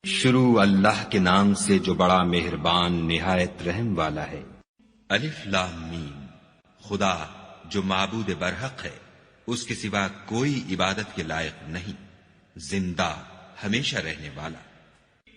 شروع اللہ کے نام سے جو بڑا مہربان نہایت رحم والا ہے۔ الف لام میم۔ خدا جو معبود برحق ہے، اس کے سوا کوئی عبادت کے لائق نہیں، زندہ ہمیشہ رہنے والا۔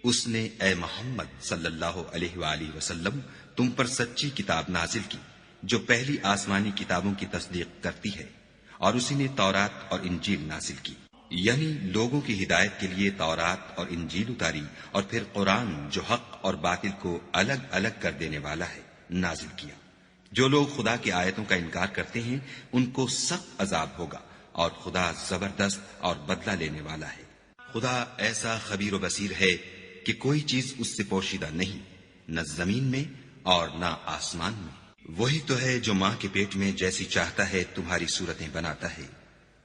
اس نے اے محمد صلی اللہ علیہ وآلہ وسلم تم پر سچی کتاب نازل کی جو پہلی آسمانی کتابوں کی تصدیق کرتی ہے، اور اسی نے تورات اور انجیل نازل کی، یعنی لوگوں کی ہدایت کے لیے تورات اور انجیل اتاری، اور پھر قرآن جو حق اور باطل کو الگ الگ کر دینے والا ہے نازل کیا۔ جو لوگ خدا کی آیتوں کا انکار کرتے ہیں ان کو سخت عذاب ہوگا، اور خدا زبردست اور بدلہ لینے والا ہے۔ خدا ایسا خبیر و بصیر ہے کہ کوئی چیز اس سے پوشیدہ نہیں، نہ زمین میں اور نہ آسمان میں۔ وہی تو ہے جو ماں کے پیٹ میں جیسی چاہتا ہے تمہاری صورتیں بناتا ہے،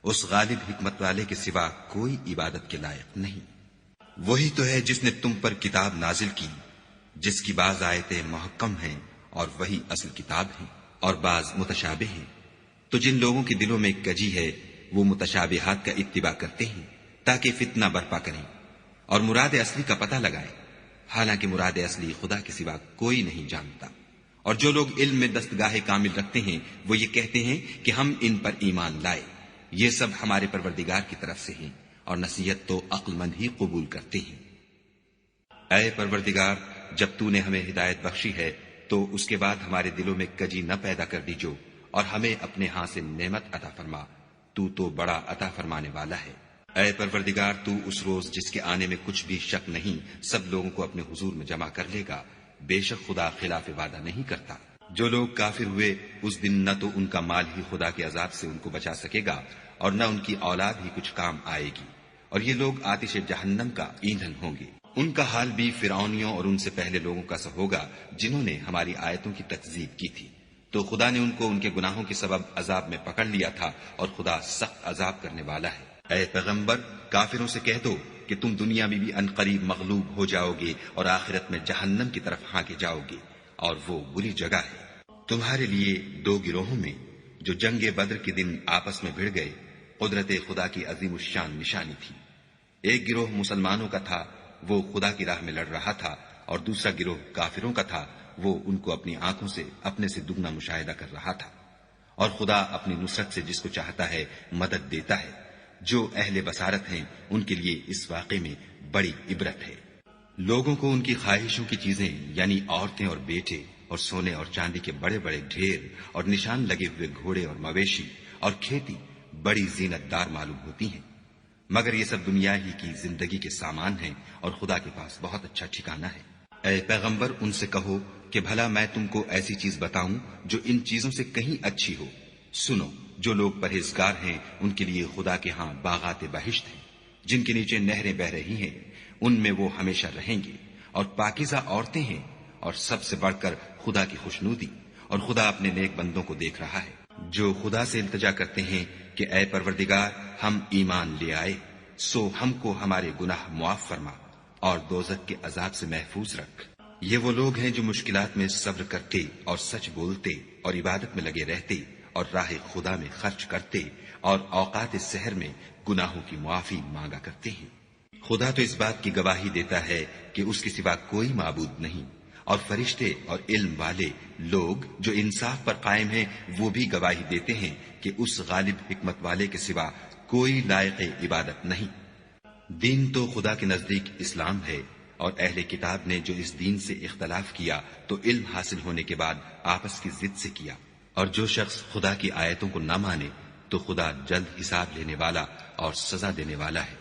اس غالب حکمت والے کے سوا کوئی عبادت کے لائق نہیں۔ وہی تو ہے جس نے تم پر کتاب نازل کی جس کی بعض آیتیں محکم ہیں اور وہی اصل کتاب ہیں، اور بعض متشابہ ہیں۔ تو جن لوگوں کے دلوں میں کجی ہے وہ متشابہات کا اتباع کرتے ہیں تاکہ فتنہ برپا کریں اور مراد اصلی کا پتہ لگائیں، حالانکہ مراد اصلی خدا کے سوا کوئی نہیں جانتا۔ اور جو لوگ علم میں دستگاہ کامل رکھتے ہیں وہ یہ کہتے ہیں کہ ہم ان پر ایمان لائے، یہ سب ہمارے پروردگار کی طرف سے ہیں، اور نصیحت تو عقل مند ہی قبول کرتے ہیں۔ اے پروردگار، جب تو نے ہمیں ہدایت بخشی ہے تو اس کے بعد ہمارے دلوں میں کجی نہ پیدا کر دیجو، اور ہمیں اپنے ہاں سے نعمت عطا فرما، تو بڑا عطا فرمانے والا ہے۔ اے پروردگار، تو اس روز جس کے آنے میں کچھ بھی شک نہیں سب لوگوں کو اپنے حضور میں جمع کر لے گا، بے شک خدا خلاف وعدہ نہیں کرتا۔ جو لوگ کافر ہوئے اس دن نہ تو ان کا مال ہی خدا کے عذاب سے ان کو بچا سکے گا، اور نہ ان کی اولاد ہی کچھ کام آئے گی، اور یہ لوگ آتش جہنم کا ایندھن ہوں گے۔ ان کا حال بھی فرعونیوں اور ان سے پہلے لوگوں کا سا ہوگا جنہوں نے ہماری آیتوں کی تکذیب کی تھی، تو خدا نے ان کو ان کے گناہوں کے سبب عذاب میں پکڑ لیا تھا، اور خدا سخت عذاب کرنے والا ہے۔ اے پیغمبر، کافروں سے کہہ دو کہ تم دنیا میں بھی عنقریب مغلوب ہو جاؤ گے اور آخرت میں جہنم کی طرف ہانکے جاؤ گے، اور وہ بری جگہ ہے۔ تمہارے لیے دو گروہوں میں جو جنگ بدر کے دن آپس میں بھڑ گئے قدرت خدا کی عظیم الشان نشانی تھی۔ ایک گروہ مسلمانوں کا تھا، وہ خدا کی راہ میں لڑ رہا تھا، اور دوسرا گروہ کافروں کا تھا، وہ ان کو اپنی آنکھوں سے اپنے سے دگنا مشاہدہ کر رہا تھا۔ اور خدا اپنی نصرت سے جس کو چاہتا ہے مدد دیتا ہے۔ جو اہل بصارت ہیں ان کے لیے اس واقعے میں بڑی عبرت ہے۔ لوگوں کو ان کی خواہشوں کی چیزیں یعنی عورتیں اور بیٹے اور سونے اور چاندی کے بڑے بڑے ڈھیر اور نشان لگے ہوئے گھوڑے اور مویشی اور کھیتی بڑی زینت دار معلوم ہوتی ہیں، مگر یہ سب دنیا ہی کی زندگی کے سامان ہیں، اور خدا کے پاس بہت اچھا ٹھکانہ ہے۔ اے پیغمبر، ان سے کہو کہ بھلا میں تم کو ایسی چیز بتاؤں جو ان چیزوں سے کہیں اچھی ہو۔ سنو، جو لوگ پرہیزگار ہیں ان کے لیے خدا کے ہاں باغات بہشت ہیں جن کے نیچے نہریں بہ رہی ہیں، ان میں وہ ہمیشہ رہیں گے، اور پاکیزہ عورتیں ہیں، اور سب سے بڑھ کر خدا کی خوشنودی، اور خدا اپنے نیک بندوں کو دیکھ رہا ہے جو خدا سے التجا کرتے ہیں کہ اے پروردگار، ہم ایمان لے آئے، سو ہم کو ہمارے گناہ معاف فرما اور دوزخ کے عذاب سے محفوظ رکھ۔ یہ وہ لوگ ہیں جو مشکلات میں صبر کرتے اور سچ بولتے اور عبادت میں لگے رہتے اور راہ خدا میں خرچ کرتے اور اوقات سحر میں گناہوں کی معافی مانگا کرتے ہیں۔ خدا تو اس بات کی گواہی دیتا ہے کہ اس کے سوا کوئی معبود نہیں، اور فرشتے اور علم والے لوگ جو انصاف پر قائم ہیں وہ بھی گواہی دیتے ہیں کہ اس غالب حکمت والے کے سوا کوئی لائق عبادت نہیں۔ دین تو خدا کے نزدیک اسلام ہے، اور اہل کتاب نے جو اس دین سے اختلاف کیا تو علم حاصل ہونے کے بعد آپس کی ضد سے کیا، اور جو شخص خدا کی آیتوں کو نہ مانے تو خدا جلد حساب لینے والا اور سزا دینے والا ہے۔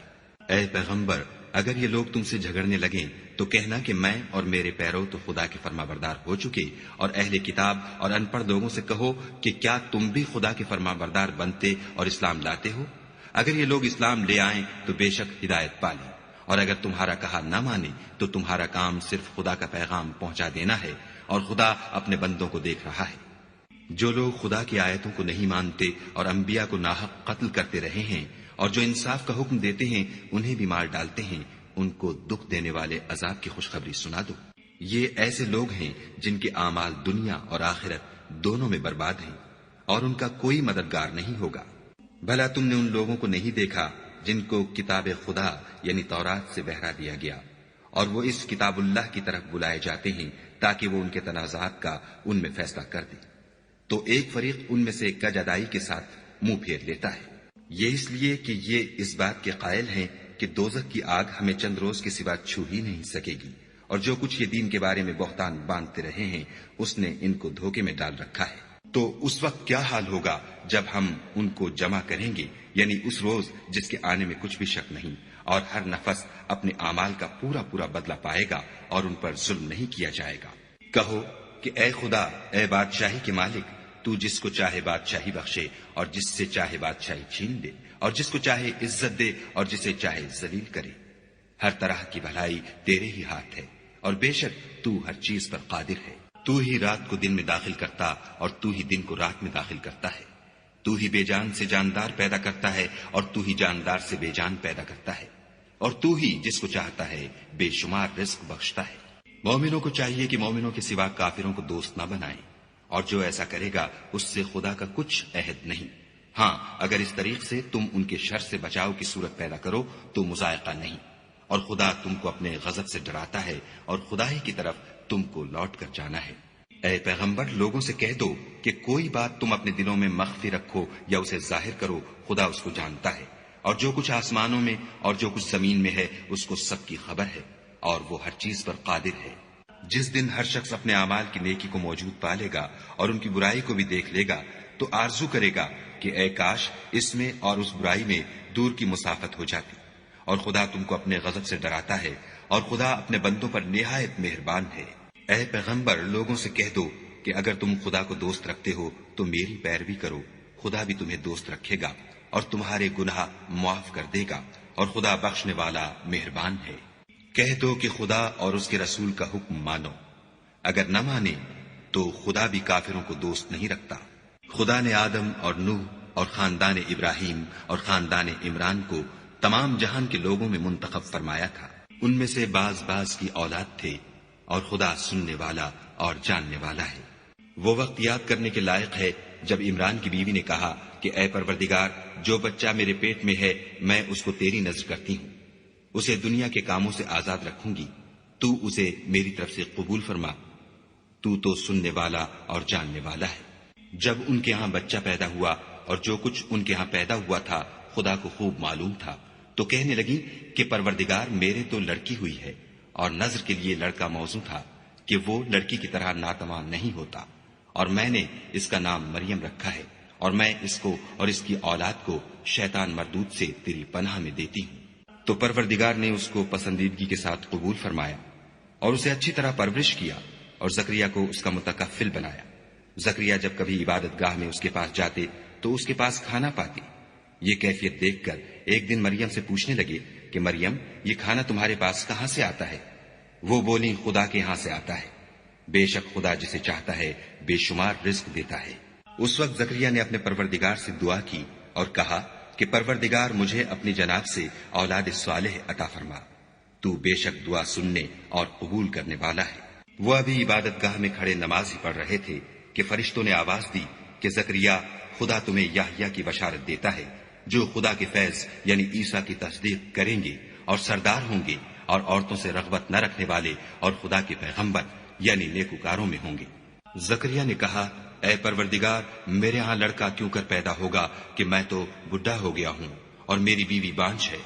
اے پیغمبر، اگر یہ لوگ تم سے جھگڑنے لگیں تو کہنا کہ میں اور میرے پیرو تو خدا کے فرما بردار ہو چکے، اور اہل کتاب اور ان پڑھ لوگوں سے کہو کہ کیا تم بھی خدا کے فرما بردار بنتے اور اسلام لاتے ہو؟ اگر یہ لوگ اسلام لے آئیں تو بے شک ہدایت پالیں، اور اگر تمہارا کہا نہ مانے تو تمہارا کام صرف خدا کا پیغام پہنچا دینا ہے، اور خدا اپنے بندوں کو دیکھ رہا ہے۔ جو لوگ خدا کی آیتوں کو نہیں مانتے اور انبیاء کو ناحق قتل کرتے رہے ہیں، اور جو انصاف کا حکم دیتے ہیں انہیں بھی مار ڈالتے ہیں، ان کو دکھ دینے والے عذاب کی خوشخبری سنا دو۔ یہ ایسے لوگ ہیں جن کے اعمال دنیا اور آخرت دونوں میں برباد ہیں، اور ان کا کوئی مددگار نہیں ہوگا۔ بھلا تم نے ان لوگوں کو نہیں دیکھا جن کو کتاب خدا یعنی تورات سے بہرا دیا گیا، اور وہ اس کتاب اللہ کی طرف بلائے جاتے ہیں تاکہ وہ ان کے تنازعات کا ان میں فیصلہ کر دے، تو ایک فریق ان میں سے کج ادائی کے ساتھ منہ پھیر لیتا ہے۔ یہ اس لیے کہ یہ اس بات کے قائل ہیں کہ دوزخ کی آگ ہمیں چند روز کے سوا چھو ہی نہیں سکے گی، اور جو کچھ یہ دین کے بارے میں بہتان باندھتے رہے ہیں اس نے ان کو دھوکے میں ڈال رکھا ہے۔ تو اس وقت کیا حال ہوگا جب ہم ان کو جمع کریں گے، یعنی اس روز جس کے آنے میں کچھ بھی شک نہیں، اور ہر نفس اپنے اعمال کا پورا پورا بدلہ پائے گا اور ان پر ظلم نہیں کیا جائے گا۔ کہو کہ اے خدا، اے بادشاہی کے مالک، تو جس کو چاہے بادشاہی بخشے اور جس سے چاہے بادشاہی چھین دے، اور جس کو چاہے عزت دے اور جسے چاہے ذلیل کرے۔ ہر طرح کی بھلائی تیرے ہی ہاتھ ہے، اور بے شک تو ہر چیز پر قادر ہے۔ تو ہی رات کو دن میں داخل کرتا اور تو ہی دن کو رات میں داخل کرتا ہے۔ تو ہی بے جان سے جاندار پیدا کرتا ہے اور تو ہی جاندار سے بے جان پیدا کرتا ہے، اور تو ہی جس کو چاہتا ہے بے شمار رزق بخشتا ہے۔ مومنوں کو چاہیے کہ مومنوں کے سوا کافروں کو دوست نہ بنائیں، اور جو ایسا کرے گا اس سے خدا کا کچھ عہد نہیں۔ ہاں، اگر اس طریق سے تم ان کے شر سے بچاؤ کی صورت پیدا کرو تو مذائقہ نہیں، اور خدا تم کو اپنے غضب سے ڈراتا ہے اور خدا ہی کی طرف تم کو لوٹ کر جانا ہے۔ اے پیغمبر، لوگوں سے کہہ دو کہ کوئی بات تم اپنے دلوں میں مخفی رکھو یا اسے ظاہر کرو، خدا اس کو جانتا ہے، اور جو کچھ آسمانوں میں اور جو کچھ زمین میں ہے اس کو سب کی خبر ہے، اور وہ ہر چیز پر قادر ہے۔ جس دن ہر شخص اپنے اعمال کی نیکی کو موجود پا لے گا اور ان کی برائی کو بھی دیکھ لے گا تو آرزو کرے گا کہ اے کاش اس میں اور اس برائی میں دور کی مسافت ہو جاتی۔ اور خدا تم کو اپنے غضب سے ڈراتا ہے، اور خدا اپنے بندوں پر نہایت مہربان ہے۔ اے پیغمبر، لوگوں سے کہہ دو کہ اگر تم خدا کو دوست رکھتے ہو تو میری پیروی کرو، خدا بھی تمہیں دوست رکھے گا اور تمہارے گناہ معاف کر دے گا، اور خدا بخشنے والا مہربان ہے۔ کہہ دو کہ خدا اور اس کے رسول کا حکم مانو، اگر نہ مانے تو خدا بھی کافروں کو دوست نہیں رکھتا۔ خدا نے آدم اور نوح اور خاندان ابراہیم اور خاندان عمران کو تمام جہان کے لوگوں میں منتخب فرمایا تھا، ان میں سے بعض بعض کی اولاد تھے، اور خدا سننے والا اور جاننے والا ہے۔ وہ وقت یاد کرنے کے لائق ہے جب عمران کی بیوی نے کہا کہ اے پروردگار، جو بچہ میرے پیٹ میں ہے میں اس کو تیری نذر کرتی ہوں، اسے دنیا کے کاموں سے آزاد رکھوں گی، تو اسے میری طرف سے قبول فرما، تو سننے والا اور جاننے والا ہے۔ جب ان کے ہاں بچہ پیدا ہوا اور جو کچھ ان کے ہاں پیدا ہوا تھا خدا کو خوب معلوم تھا، تو کہنے لگی کہ پروردگار، میرے تو لڑکی ہوئی ہے، اور نذر کے لیے لڑکا موزوں تھا کہ وہ لڑکی کی طرح ناتمام نہیں ہوتا، اور میں نے اس کا نام مریم رکھا ہے، اور میں اس کو اور اس کی اولاد کو شیطان مردود سے تیری پناہ میں دیتی ہوں۔ تو پروردگار نے اس کو پسندیدگی کے ساتھ قبول فرمایا اور اسے اچھی طرح پرورش کیا، اور زکریا کو اس کا متکفل بنایا۔ زکریا جب کبھی عبادت گاہ میں اس کے پاس جاتے تو اس کے پاس کھانا پاتے۔ یہ کیفیت دیکھ کر ایک دن مریم سے پوچھنے لگے کہ مریم، یہ کھانا تمہارے پاس کہاں سے آتا ہے؟ وہ بولی، خدا کے ہاں سے آتا ہے، بے شک خدا جسے چاہتا ہے بے شمار رزق دیتا ہے۔ اس وقت زکریا نے اپنے پروردگار سے دعا کی اور کہا کہ پروردگار، مجھے اپنی جناب سے اولاد صالح عطا فرما، تو بے شک دعا سننے اور قبول کرنے والا ہے۔ وہ ابھی عبادت گاہ میں کھڑے نماز ہی پڑھ رہے تھے کہ فرشتوں نے آواز دی کہ زکریا، خدا تمہیں یحییٰ کی بشارت دیتا ہے، جو خدا کے فیض یعنی عیسیٰ کی تصدیق کریں گے اور سردار ہوں گے اور عورتوں سے رغبت نہ رکھنے والے اور خدا کے پیغمبر یعنی نیکوکاروں میں ہوں گے۔ زکریا نے کہا، اے پروردگار، میرے ہاں لڑکا کیوں کر پیدا ہوگا کہ میں تو بڈھا ہو گیا ہوں اور میری بیوی بانجھ ہے۔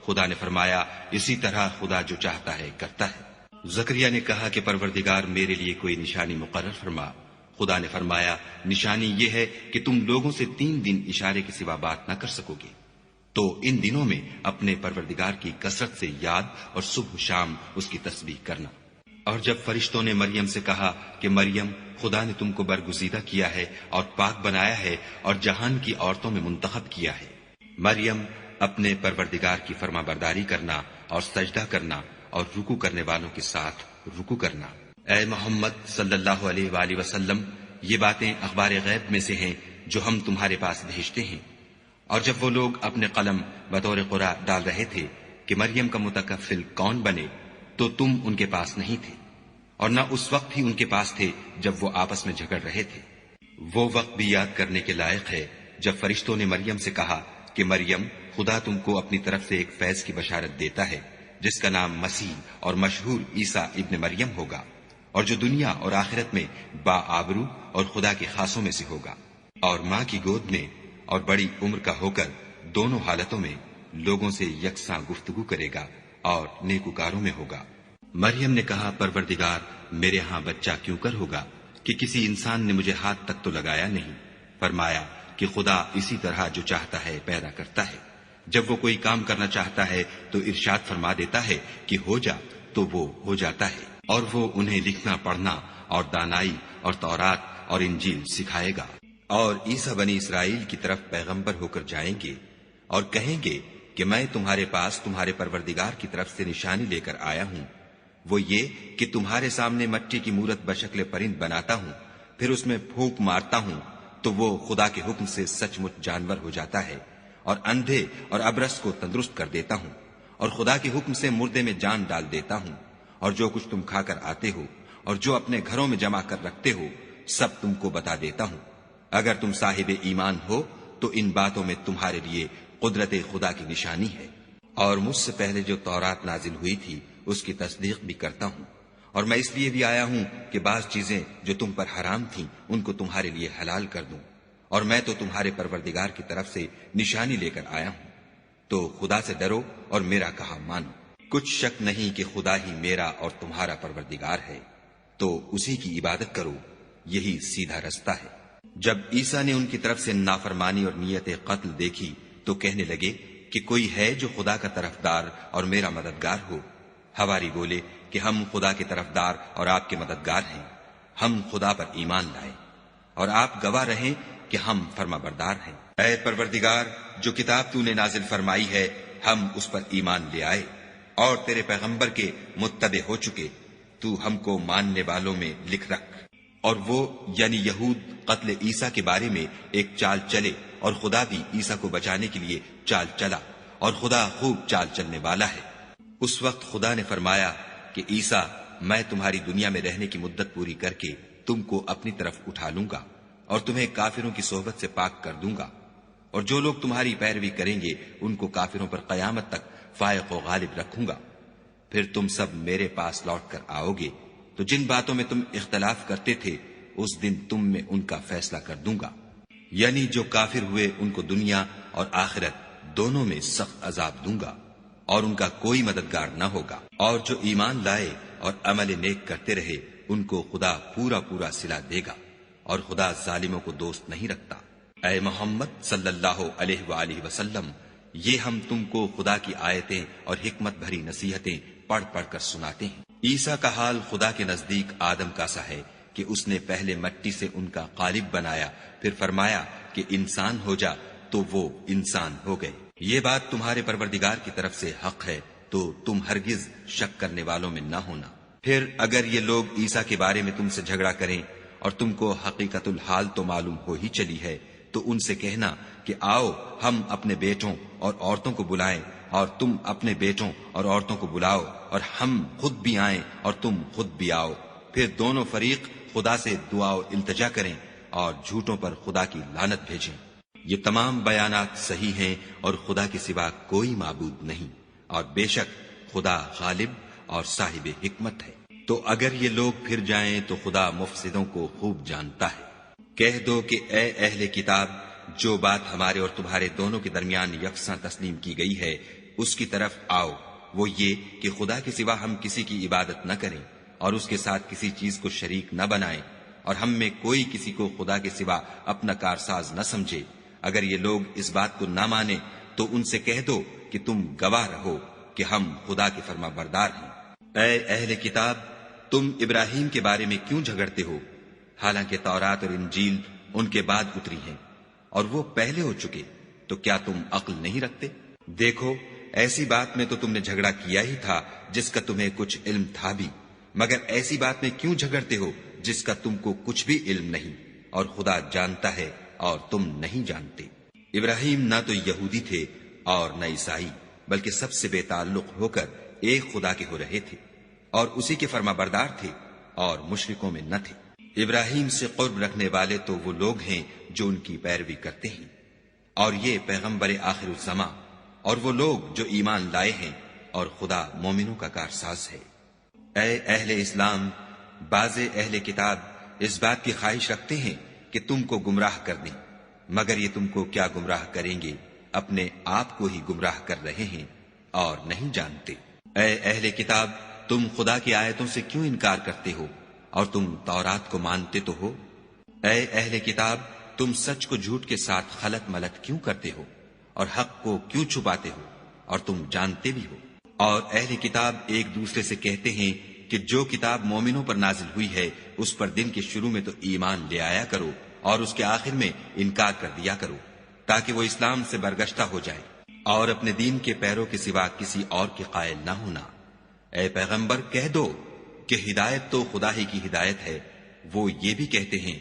خدا نے فرمایا، اسی طرح خدا جو چاہتا ہے کرتا ہے۔ زکریا نے کہا کہ پروردگار، میرے لیے کوئی نشانی مقرر فرما۔ خدا نے فرمایا، نشانی یہ ہے کہ تم لوگوں سے 3 دن اشارے کے سوا بات نہ کر سکو گے، تو ان دنوں میں اپنے پروردگار کی کثرت سے یاد اور صبح و شام اس کی تسبیح کرنا۔ اور جب فرشتوں نے مریم سے کہا کہ مریم، خدا نے تم کو برگزیدہ کیا ہے اور پاک بنایا ہے اور جہان کی عورتوں میں منتخب کیا ہے، مریم، اپنے پروردگار کی فرما برداری کرنا اور سجدہ کرنا اور رکوع کرنے والوں کے ساتھ رکوع کرنا۔ اے محمد صلی اللہ علیہ وآلہ وسلم، یہ باتیں اخبار غیب میں سے ہیں جو ہم تمہارے پاس بھیجتے ہیں۔ اور جب وہ لوگ اپنے قلم بطور قرآ ڈال رہے تھے کہ مریم کا متکفل کون بنے، تو تم ان کے پاس نہیں تھے، اور نہ اس وقت ہی ان کے پاس تھے جب وہ آپس میں جھگڑ رہے تھے۔ وہ وقت بھی یاد کرنے کے لائق ہے جب فرشتوں نے مریم سے کہا کہ مریم، خدا تم کو اپنی طرف سے ایک فیض کی بشارت دیتا ہے جس کا نام مسیح اور مشہور عیسیٰ ابن مریم ہوگا، اور جو دنیا اور آخرت میں با آبرو اور خدا کے خاصوں میں سے ہوگا، اور ماں کی گود میں اور بڑی عمر کا ہو کر دونوں حالتوں میں لوگوں سے یکساں گفتگو کرے گا اور نیکوکاروں میں ہوگا۔ مریم نے کہا، پروردگار، میرے ہاں بچہ کیوں کر ہوگا کہ کسی انسان نے مجھے ہاتھ تک تو لگایا نہیں۔ فرمایا کہ خدا اسی طرح جو چاہتا ہے پیدا کرتا ہے، جب وہ کوئی کام کرنا چاہتا ہے تو ارشاد فرما دیتا ہے کہ ہو جا، تو وہ ہو جاتا ہے، اور وہ انہیں لکھنا پڑھنا اور دانائی اور تورات اور انجیل سکھائے گا۔ اور عیسیٰ بنی اسرائیل کی طرف پیغمبر ہو کر جائیں گے اور کہیں گے کہ میں تمہارے پاس تمہارے پروردگار کی طرف سے نشانی لے کر آیا ہوں، وہ یہ کہ تمہارے سامنے مٹی کی مورت بشکل پرند بناتا ہوں، پھر اس میں پھونک مارتا ہوں تو وہ خدا کے حکم سے سچ مچ جانور ہو جاتا ہے، اور اندھے اور ابرص کو تندرست کر دیتا ہوں، اور خدا کے حکم سے مردے میں جان ڈال دیتا ہوں، اور جو کچھ تم کھا کر آتے ہو اور جو اپنے گھروں میں جمع کر رکھتے ہو سب تم کو بتا دیتا ہوں۔ اگر تم صاحب ایمان ہو تو ان باتوں میں تمہارے لیے قدرت خدا کی نشانی ہے، اور مجھ سے پہلے جو تورات نازل ہوئی تھی اس کی تصدیق بھی کرتا ہوں، اور میں اس لیے بھی آیا ہوں کہ بعض چیزیں جو تم پر حرام تھیں ان کو تمہارے لیے حلال کر دوں، اور میں تو تمہارے پروردگار کی طرف سے نشانی لے کر آیا ہوں، تو خدا سے ڈرو اور میرا کہا مانو۔ کچھ شک نہیں کہ خدا ہی میرا اور تمہارا پروردگار ہے، تو اسی کی عبادت کرو، یہی سیدھا رستہ ہے۔ جب عیسیٰ نے ان کی طرف سے نافرمانی اور نیت قتل دیکھی تو کہنے لگے کہ کوئی ہے جو خدا کا طرفدار اور میرا مددگار ہو؟ حواری بولے کہ ہم خدا کے طرفدار اور آپ کے مددگار ہیں، ہم خدا پر ایمان لائے اور آپ گواہ رہیں کہ ہم فرما بردار ہیں۔ اے پروردگار، جو کتاب تو نے نازل فرمائی ہے ہم اس پر ایمان لے آئے اور تیرے پیغمبر کے متبع ہو چکے، تو ہم کو ماننے والوں میں لکھ رکھ۔ اور وہ یعنی یہود قتل عیسیٰ کے بارے میں ایک چال چلے، اور خدا بھی عیسیٰ کو بچانے کے لیے چال چلا، اور خدا خوب چال چلنے والا ہے۔ اس وقت خدا نے فرمایا کہ عیسیٰ، میں تمہاری دنیا میں رہنے کی مدت پوری کر کے تم کو اپنی طرف اٹھا لوں گا اور تمہیں کافروں کی صحبت سے پاک کر دوں گا، اور جو لوگ تمہاری پیروی کریں گے ان کو کافروں پر قیامت تک فائق و غالب رکھوں گا۔ پھر تم سب میرے پاس لوٹ کر آؤ گے تو جن باتوں میں تم اختلاف کرتے تھے اس دن تم میں ان کا فیصلہ کر دوں گا، یعنی جو کافر ہوئے ان کو دنیا اور آخرت دونوں میں سخت عذاب دوں گا، اور ان کا کوئی مددگار نہ ہوگا۔ اور جو ایمان لائے اور عمل نیک کرتے رہے ان کو خدا پورا پورا صلہ دے گا، اور خدا ظالموں کو دوست نہیں رکھتا۔ اے محمد صلی اللہ علیہ وآلہ وسلم، یہ ہم تم کو خدا کی آیتیں اور حکمت بھری نصیحتیں پڑھ پڑھ کر سناتے ہیں۔ عیسیٰ کا حال خدا کے نزدیک آدم کا سا ہے کہ اس نے پہلے مٹی سے ان کا قالب بنایا، پھر فرمایا کہ انسان ہو جا، تو وہ انسان ہو گئے۔ یہ بات تمہارے پروردگار کی طرف سے حق ہے، تو تم ہرگز شک کرنے والوں میں نہ ہونا۔ پھر اگر یہ لوگ عیسیٰ کے بارے میں تم سے جھگڑا کریں اور تم کو حقیقت الحال تو معلوم ہو ہی چلی ہے، تو ان سے کہنا کہ آؤ ہم اپنے بیٹوں اور عورتوں کو بلائیں، اور تم اپنے بیٹوں اور عورتوں کو بلاؤ، اور ہم خود بھی آئیں اور تم خود بھی آؤ، پھر دونوں فریق خدا سے دعا و التجا کریں اور جھوٹوں پر خدا کی لعنت بھیجیں۔ یہ تمام بیانات صحیح ہیں اور خدا کے سوا کوئی معبود نہیں، اور بے شک خدا غالب اور صاحب حکمت ہے۔ تو اگر یہ لوگ پھر جائیں تو خدا مفسدوں کو خوب جانتا ہے۔ کہہ دو کہ اے اہل کتاب، جو بات ہمارے اور تمہارے دونوں کے درمیان یکساں تسلیم کی گئی ہے اس کی طرف آؤ، وہ یہ کہ خدا کے سوا ہم کسی کی عبادت نہ کریں اور اس کے ساتھ کسی چیز کو شریک نہ بنائیں، اور ہم میں کوئی کسی کو خدا کے سوا اپنا کارساز نہ سمجھے۔ اگر یہ لوگ اس بات کو نہ مانیں تو ان سے کہہ دو کہ تم گواہ رہو کہ ہم خدا کے فرما بردار ہیں۔ اے اہل کتاب، تم ابراہیم کے بارے میں کیوں جھگڑتے ہو، حالانکہ تورات اور انجیل ان کے بعد اتری ہیں اور وہ پہلے ہو چکے، تو کیا تم عقل نہیں رکھتے؟ دیکھو، ایسی بات میں تو تم نے جھگڑا کیا ہی تھا جس کا تمہیں کچھ علم تھا بھی، مگر ایسی بات میں کیوں جھگڑتے ہو جس کا تم کو کچھ بھی علم نہیں، اور خدا جانتا ہے اور تم نہیں جانتے۔ ابراہیم نہ تو یہودی تھے اور نہ عیسائی، بلکہ سب سے بے تعلق ہو کر ایک خدا کے ہو رہے تھے اور اسی کے فرما بردار تھے اور مشرکوں میں نہ تھے۔ ابراہیم سے قرب رکھنے والے تو وہ لوگ ہیں جو ان کی پیروی کرتے ہیں، اور یہ پیغمبر آخر الزماں اور وہ لوگ جو ایمان لائے ہیں اور خدا مومنوں کا کارساز ہے۔ اے اہل اسلام، بعض اہل کتاب اس بات کی خواہش رکھتے ہیں کہ تم کو گمراہ کر دیں، مگر یہ تم کو کیا گمراہ کریں گے، اپنے آپ کو ہی گمراہ کر رہے ہیں اور نہیں جانتے۔ اے اہل کتاب، تم خدا کی آیتوں سے کیوں انکار کرتے ہو اور تم تورات کو مانتے تو ہو؟ اے اہل کتاب، تم سچ کو جھوٹ کے ساتھ خلط ملط کیوں کرتے ہو اور حق کو کیوں چھپاتے ہو اور تم جانتے بھی ہو؟ اور اہل کتاب ایک دوسرے سے کہتے ہیں کہ جو کتاب مومنوں پر نازل ہوئی ہے اس پر دن کے شروع میں تو ایمان لے آیا کرو اور اس کے آخر میں انکار کر دیا کرو، تاکہ وہ اسلام سے برگشتہ ہو جائے اور اپنے دین کے پیروں کے سوا کسی اور کے قائل نہ ہونا۔ اے پیغمبر، کہہ دو کہ ہدایت تو خدا ہی کی ہدایت ہے۔ وہ یہ بھی کہتے ہیں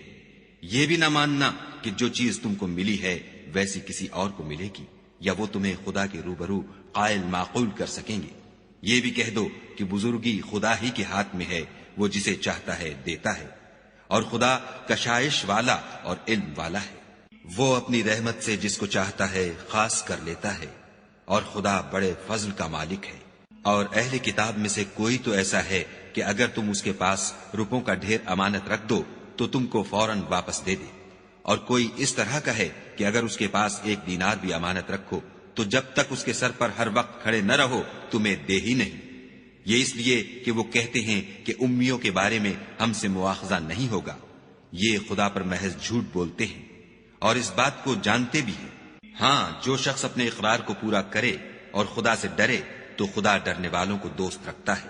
یہ بھی نہ ماننا کہ جو چیز تم کو ملی ہے ویسی کسی اور کو ملے گی، یا وہ تمہیں خدا کے روبرو قائل معقول کر سکیں گے۔ یہ بھی کہہ دو کہ بزرگی خدا ہی کے ہاتھ میں ہے، وہ جسے چاہتا ہے دیتا ہے، اور خدا کشائش والا اور علم والا ہے۔ وہ اپنی رحمت سے جس کو چاہتا ہے خاص کر لیتا ہے، اور خدا بڑے فضل کا مالک ہے۔ اور اہل کتاب میں سے کوئی تو ایسا ہے کہ اگر تم اس کے پاس روپوں کا ڈھیر امانت رکھ دو تو تم کو فوراً واپس دے دے، اور کوئی اس طرح کا ہے کہ اگر اس کے پاس 1 دینار بھی امانت رکھو تو جب تک اس کے سر پر ہر وقت کھڑے نہ رہو تمہیں دے ہی نہیں۔ یہ اس لیے کہ وہ کہتے ہیں کہ امیوں کے بارے میں ہم سے مواخذہ نہیں ہوگا۔ یہ خدا پر محض جھوٹ بولتے ہیں اور اس بات کو جانتے بھی ہیں۔ ہاں، جو شخص اپنے اقرار کو پورا کرے اور خدا سے ڈرے تو خدا ڈرنے والوں کو دوست رکھتا ہے۔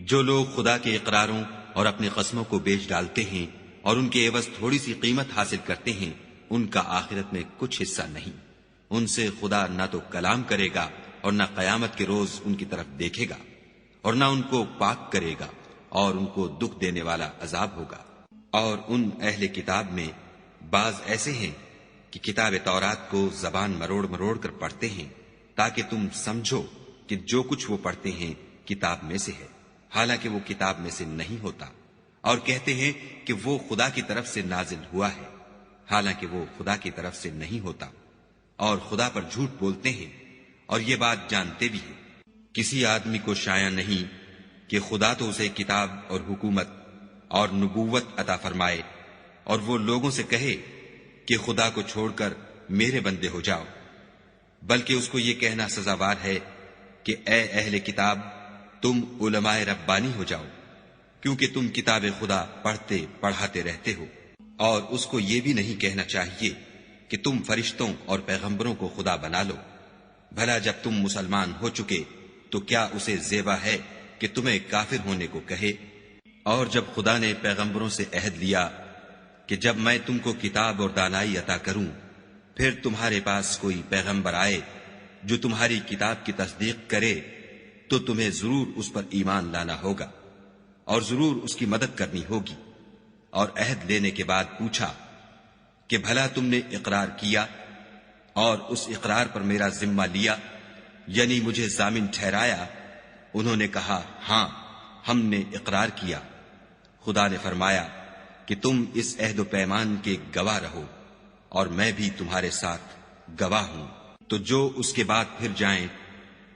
جو لوگ خدا کے اقراروں اور اپنی قسموں کو بیچ ڈالتے ہیں اور ان کے عوض تھوڑی سی قیمت حاصل کرتے ہیں، ان کا آخرت میں کچھ حصہ نہیں۔ ان سے خدا نہ تو کلام کرے گا اور نہ قیامت کے روز ان کی طرف دیکھے گا، اور نہ ان کو پاک کرے گا، اور ان کو دکھ دینے والا عذاب ہوگا۔ اور ان اہل کتاب میں بعض ایسے ہیں کہ کتاب تورات کو زبان مروڑ مروڑ کر پڑھتے ہیں تاکہ تم سمجھو کہ جو کچھ وہ پڑھتے ہیں کتاب میں سے ہے، حالانکہ وہ کتاب میں سے نہیں ہوتا، اور کہتے ہیں کہ وہ خدا کی طرف سے نازل ہوا ہے، حالانکہ وہ خدا کی طرف سے نہیں ہوتا، اور خدا پر جھوٹ بولتے ہیں اور یہ بات جانتے بھی ہیں۔ کسی آدمی کو شایع نہیں کہ خدا تو اسے کتاب اور حکومت اور نبوت عطا فرمائے اور وہ لوگوں سے کہے کہ خدا کو چھوڑ کر میرے بندے ہو جاؤ، بلکہ اس کو یہ کہنا سزاوار ہے کہ اے اہل کتاب، تم علماء ربانی ہو جاؤ، کیونکہ تم کتاب خدا پڑھتے پڑھاتے رہتے ہو۔ اور اس کو یہ بھی نہیں کہنا چاہیے کہ تم فرشتوں اور پیغمبروں کو خدا بنا لو۔ بھلا جب تم مسلمان ہو چکے تو کیا اسے زیبا ہے کہ تمہیں کافر ہونے کو کہے؟ اور جب خدا نے پیغمبروں سے عہد لیا کہ جب میں تم کو کتاب اور دانائی عطا کروں، پھر تمہارے پاس کوئی پیغمبر آئے جو تمہاری کتاب کی تصدیق کرے تو تمہیں ضرور اس پر ایمان لانا ہوگا اور ضرور اس کی مدد کرنی ہوگی۔ اور عہد لینے کے بعد پوچھا کہ بھلا تم نے اقرار کیا اور اس اقرار پر میرا ذمہ لیا، یعنی مجھے ضامن ٹھہرایا؟ انہوں نے کہا ہاں، ہم نے اقرار کیا۔ خدا نے فرمایا کہ تم اس عہد و پیمان کے گواہ رہو اور میں بھی تمہارے ساتھ گواہ ہوں۔ تو جو اس کے بعد پھر جائیں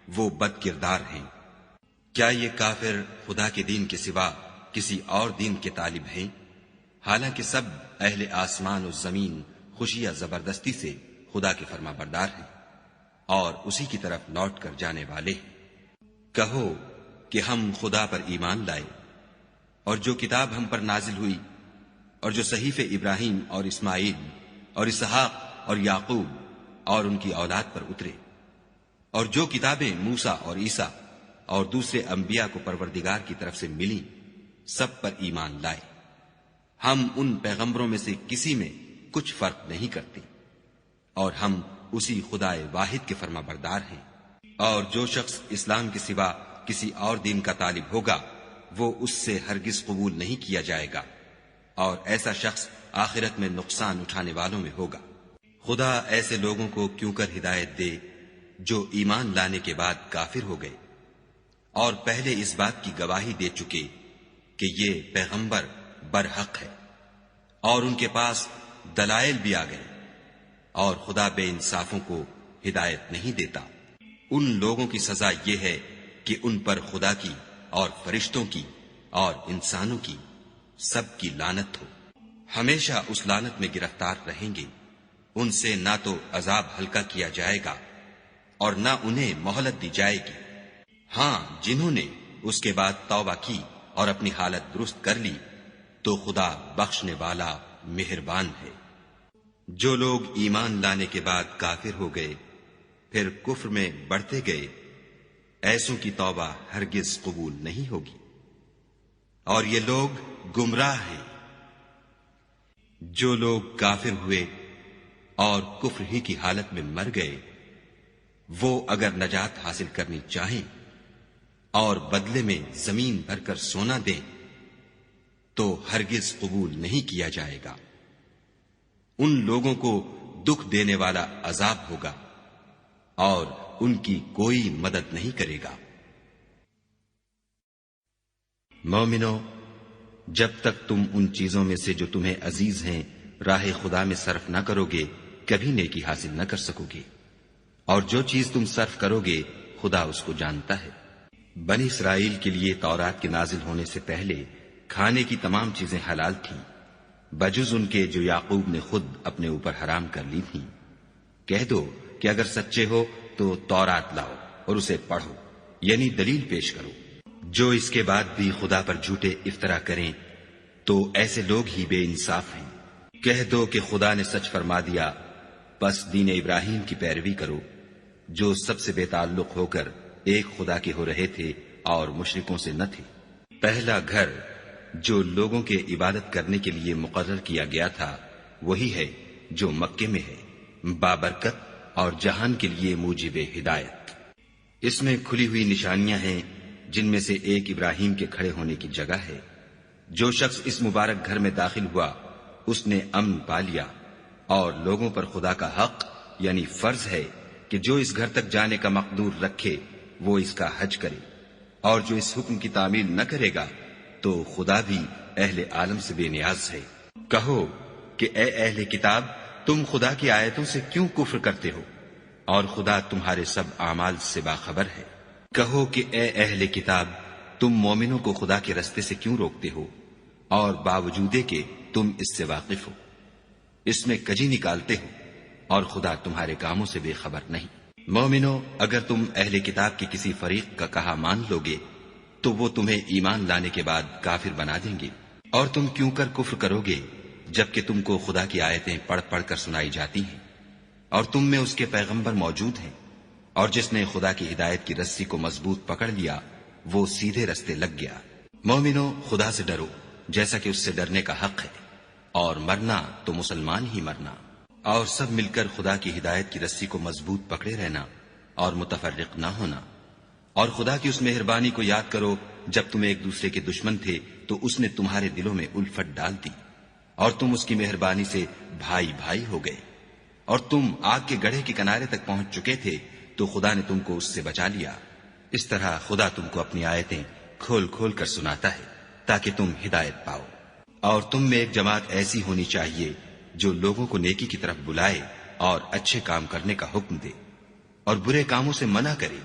وہ بد کردار ہیں۔ کیا یہ کافر خدا کے دین کے سوا کسی اور دین کے طالب ہیں؟ حالانکہ سب اہل آسمان و زمین خوشی یا زبردستی سے خدا کے فرما بردار ہیں اور اسی کی طرف لوٹ کر جانے والے ہیں۔ کہو کہ ہم خدا پر ایمان لائے اور جو کتاب ہم پر نازل ہوئی اور جو صحیفے ابراہیم اور اسماعیل اور اسحاق اور یعقوب اور ان کی اولاد پر اترے، اور جو کتابیں موسیٰ اور عیسیٰ اور دوسرے انبیاء کو پروردگار کی طرف سے ملی، سب پر ایمان لائے۔ ہم ان پیغمبروں میں سے کسی میں کچھ فرق نہیں کرتے، اور ہم اسی خدا واحد کے فرما بردار ہیں۔ اور جو شخص اسلام کے سوا کسی اور دین کا طالب ہوگا وہ اس سے ہرگز قبول نہیں کیا جائے گا، اور ایسا شخص آخرت میں نقصان اٹھانے والوں میں ہوگا۔ خدا ایسے لوگوں کو کیوں کر ہدایت دے جو ایمان لانے کے بعد کافر ہو گئے اور پہلے اس بات کی گواہی دے چکے کہ یہ پیغمبر برحق ہے، اور ان کے پاس دلائل بھی آ گئے، اور خدا بے انصافوں کو ہدایت نہیں دیتا۔ ان لوگوں کی سزا یہ ہے کہ ان پر خدا کی اور فرشتوں کی اور انسانوں کی سب کی لعنت ہو، ہمیشہ اس لعنت میں گرفتار رہیں گے۔ ان سے نہ تو عذاب ہلکا کیا جائے گا اور نہ انہیں مہلت دی جائے گی۔ ہاں، جنہوں نے اس کے بعد توبہ کی اور اپنی حالت درست کر لی تو خدا بخشنے والا مہربان ہے۔ جو لوگ ایمان لانے کے بعد کافر ہو گئے پھر کفر میں بڑھتے گئے، ایسوں کی توبہ ہرگز قبول نہیں ہوگی، اور یہ لوگ گمراہ ہیں۔ جو لوگ کافر ہوئے اور کفر ہی کی حالت میں مر گئے، وہ اگر نجات حاصل کرنی چاہیں اور بدلے میں زمین بھر کر سونا دیں تو ہرگز قبول نہیں کیا جائے گا۔ ان لوگوں کو دکھ دینے والا عذاب ہوگا اور ان کی کوئی مدد نہیں کرے گا۔ مومنو، جب تک تم ان چیزوں میں سے جو تمہیں عزیز ہیں راہ خدا میں صرف نہ کرو گے کبھی نیکی حاصل نہ کر سکو گے، اور جو چیز تم صرف کرو گے خدا اس کو جانتا ہے۔ بنی اسرائیل کے لیے تورات کے نازل ہونے سے پہلے کھانے کی تمام چیزیں حلال تھیں بجز ان کے جو یعقوب نے خود اپنے اوپر حرام کر لی تھیں۔ کہہ دو کہ اگر سچے ہو تو تورات لاؤ اور اسے پڑھو، یعنی دلیل پیش کرو۔ جو اس کے بعد بھی خدا پر جھوٹے افطرا کریں تو ایسے لوگ ہی بے انصاف ہیں۔ کہہ دو کہ خدا نے سچ فرما دیا، پس دین ابراہیم کی پیروی کرو، جو سب سے بے تعلق ہو کر ایک خدا کے ہو رہے تھے اور مشرکوں سے نہ تھے۔ پہلا گھر جو لوگوں کے عبادت کرنے کے لیے مقرر کیا گیا تھا وہی ہے جو مکے میں ہے، بابرکت اور جہان کے لیے موجب ہدایت۔ اس میں کھلی ہوئی نشانیاں ہیں جن میں سے ایک ابراہیم کے کھڑے ہونے کی جگہ ہے۔ جو شخص اس مبارک گھر میں داخل ہوا اس نے امن پا لیا، اور لوگوں پر خدا کا حق یعنی فرض ہے کہ جو اس گھر تک جانے کا مقدور رکھے وہ اس کا حج کرے، اور جو اس حکم کی تعمیل نہ کرے گا تو خدا بھی اہل عالم سے بے نیاز ہے۔ کہو کہ اے اہل کتاب، تم خدا کی آیتوں سے کیوں کفر کرتے ہو اور خدا تمہارے سب اعمال سے باخبر ہے۔ کہو کہ اے اہل کتاب، تم مومنوں کو خدا کے رستے سے کیوں روکتے ہو اور باوجود کہ تم اس سے واقف ہو، اس میں کجی نکالتے ہو اور خدا تمہارے کاموں سے بے خبر نہیں۔ مومنو، اگر تم اہل کتاب کے کسی فریق کا کہا مان لو گے تو وہ تمہیں ایمان لانے کے بعد کافر بنا دیں گے، اور تم کیوں کر کفر کرو گے جبکہ تم کو خدا کی آیتیں پڑھ پڑھ کر سنائی جاتی ہیں اور تم میں اس کے پیغمبر موجود ہیں، اور جس نے خدا کی ہدایت کی رسی کو مضبوط پکڑ لیا وہ سیدھے رستے لگ گیا۔ مومنو، خدا سے ڈرو جیسا کہ اس سے ڈرنے کا حق ہے، اور مرنا تو مسلمان ہی مرنا، اور سب مل کر خدا کی ہدایت کی رسی کو مضبوط پکڑے رہنا اور متفرق نہ ہونا۔ اور خدا کی اس مہربانی کو یاد کرو جب تم ایک دوسرے کے دشمن تھے تو اس نے تمہارے دلوں میں الفت ڈال دی اور تم اس کی مہربانی سے بھائی بھائی ہو گئے، اور تم آگ کے گڑھے کے کنارے تک پہنچ چکے تھے تو خدا نے تم کو اس سے بچا لیا۔ اس طرح خدا تم کو اپنی آیتیں کھول کھول کر سناتا ہے تاکہ تم ہدایت پاؤ۔ اور تم میں ایک جماعت ایسی ہونی چاہیے جو لوگوں کو نیکی کی طرف بلائے اور اچھے کام کرنے کا حکم دے اور برے کاموں سے منع کرے،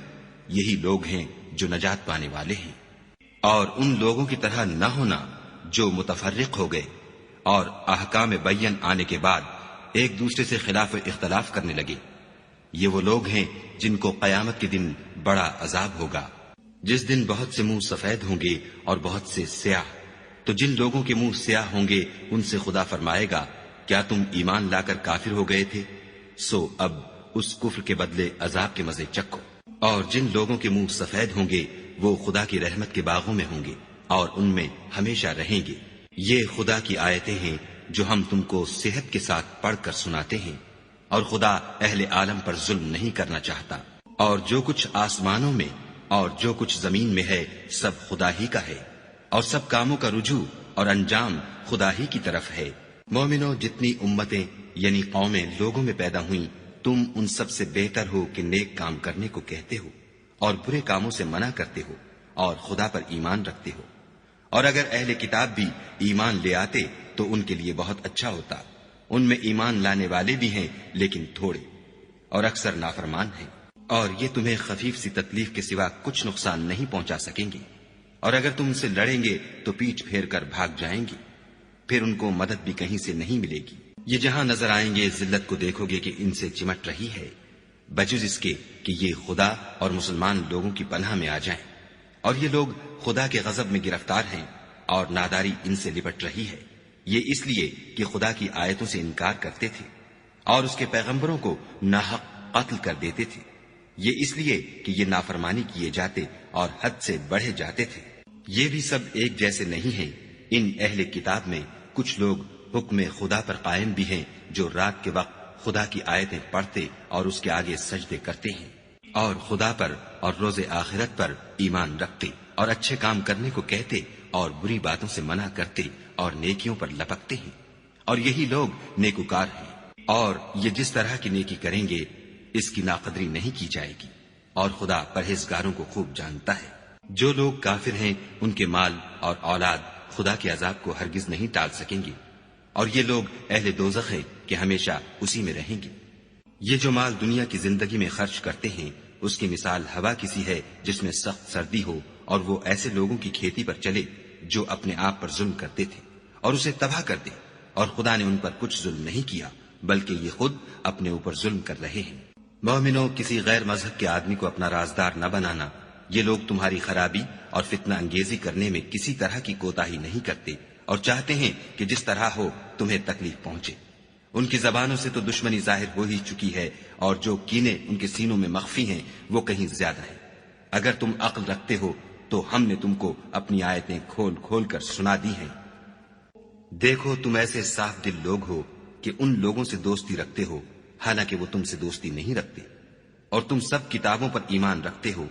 یہی لوگ ہیں جو نجات پانے والے ہیں۔ اور ان لوگوں کی طرح نہ ہونا جو متفرق ہو گئے اور احکام بین آنے کے بعد ایک دوسرے سے خلاف اختلاف کرنے لگے، یہ وہ لوگ ہیں جن کو قیامت کے دن بڑا عذاب ہوگا، جس دن بہت سے منہ سفید ہوں گے اور بہت سے سیاہ۔ تو جن لوگوں کے منہ سیاہ ہوں گے ان سے خدا فرمائے گا، کیا تم ایمان لا کر کافر ہو گئے تھے؟ سو اب اس کفر کے بدلے عذاب کے مزے چکھو۔ اور جن لوگوں کے منہ سفید ہوں گے وہ خدا کی رحمت کے باغوں میں ہوں گے اور ان میں ہمیشہ رہیں گے۔ یہ خدا کی آیتیں ہیں جو ہم تم کو صحت کے ساتھ پڑھ کر سناتے ہیں، اور خدا اہل عالم پر ظلم نہیں کرنا چاہتا۔ اور جو کچھ آسمانوں میں اور جو کچھ زمین میں ہے سب خدا ہی کا ہے، اور سب کاموں کا رجوع اور انجام خدا ہی کی طرف ہے۔ مومنو، جتنی امتیں یعنی قومیں لوگوں میں پیدا ہوئیں، تم ان سب سے بہتر ہو کہ نیک کام کرنے کو کہتے ہو اور برے کاموں سے منع کرتے ہو اور خدا پر ایمان رکھتے ہو۔ اور اگر اہل کتاب بھی ایمان لے آتے تو ان کے لیے بہت اچھا ہوتا، ان میں ایمان لانے والے بھی ہیں لیکن تھوڑے، اور اکثر نافرمان ہیں۔ اور یہ تمہیں خفیف سی تکلیف کے سوا کچھ نقصان نہیں پہنچا سکیں گے، اور اگر تم ان سے لڑیں گے تو پیٹھ پھیر کر بھاگ جائیں گے، پھر ان کو مدد بھی کہیں سے نہیں ملے گی۔ یہ جہاں نظر آئیں گے ذلت کو دیکھو گے کہ ان سے چمٹ رہی ہے، بجز اس کے کہ یہ خدا اور مسلمان لوگوں کی پناہ میں آ جائیں، اور یہ لوگ خدا کے غضب میں گرفتار ہیں اور ناداری ان سے لپٹ رہی ہے۔ یہ اس لیے کہ خدا کی آیتوں سے انکار کرتے تھے اور اس کے پیغمبروں کو ناحق قتل کر دیتے تھے، یہ اس لیے کہ یہ نافرمانی کیے جاتے اور حد سے بڑھے جاتے تھے۔ یہ بھی سب ایک جیسے نہیں ہیں۔ ان اہل کتاب میں کچھ لوگ حکم خدا پر قائم بھی ہیں، جو رات کے وقت خدا کی آیتیں پڑھتے اور اس کے آگے سجدے کرتے ہیں، اور خدا پر اور روز آخرت پر ایمان رکھتے اور اچھے کام کرنے کو کہتے اور بری باتوں سے منع کرتے اور نیکیوں پر لپکتے ہیں، اور یہی لوگ نیکوکار ہیں۔ اور یہ جس طرح کی نیکی کریں گے اس کی ناقدری نہیں کی جائے گی، اور خدا پرہیزگاروں کو خوب جانتا ہے۔ جو لوگ کافر ہیں ان کے مال اور اولاد خدا کے عذاب کو ہرگز نہیں ٹال سکیں گے، اور یہ لوگ اہل دوزخ ہیں کہ ہمیشہ اسی میں رہیں گے۔ یہ جو مال دنیا کی زندگی میں خرچ کرتے ہیں اس کی مثال ہوا کسی ہے جس میں سخت سردی ہو اور وہ ایسے لوگوں کی کھیتی پر چلے جو اپنے آپ پر ظلم کرتے تھے اور اسے تباہ کر دے، اور خدا نے ان پر کچھ ظلم نہیں کیا بلکہ یہ خود اپنے اوپر ظلم کر رہے ہیں۔ مومنوں، کسی غیر مذہب کے آدمی کو اپنا رازدار نہ بنانا، یہ لوگ تمہاری خرابی اور فتنہ انگیزی کرنے میں کسی طرح کی کوتاہی نہیں کرتے اور چاہتے ہیں کہ جس طرح ہو تمہیں تکلیف پہنچے۔ ان کی زبانوں سے تو دشمنی ظاہر ہو ہی چکی ہے، اور جو کینے ان کے سینوں میں مخفی ہیں وہ کہیں زیادہ ہیں۔ اگر تم عقل رکھتے ہو تو ہم نے تم کو اپنی آیتیں کھول کھول کر سنا دی ہیں۔ دیکھو تم ایسے صاف دل لوگ ہو کہ ان لوگوں سے دوستی رکھتے ہو حالانکہ وہ تم سے دوستی نہیں رکھتے، اور تم سب کتابوں پر ایمان رکھتے ہو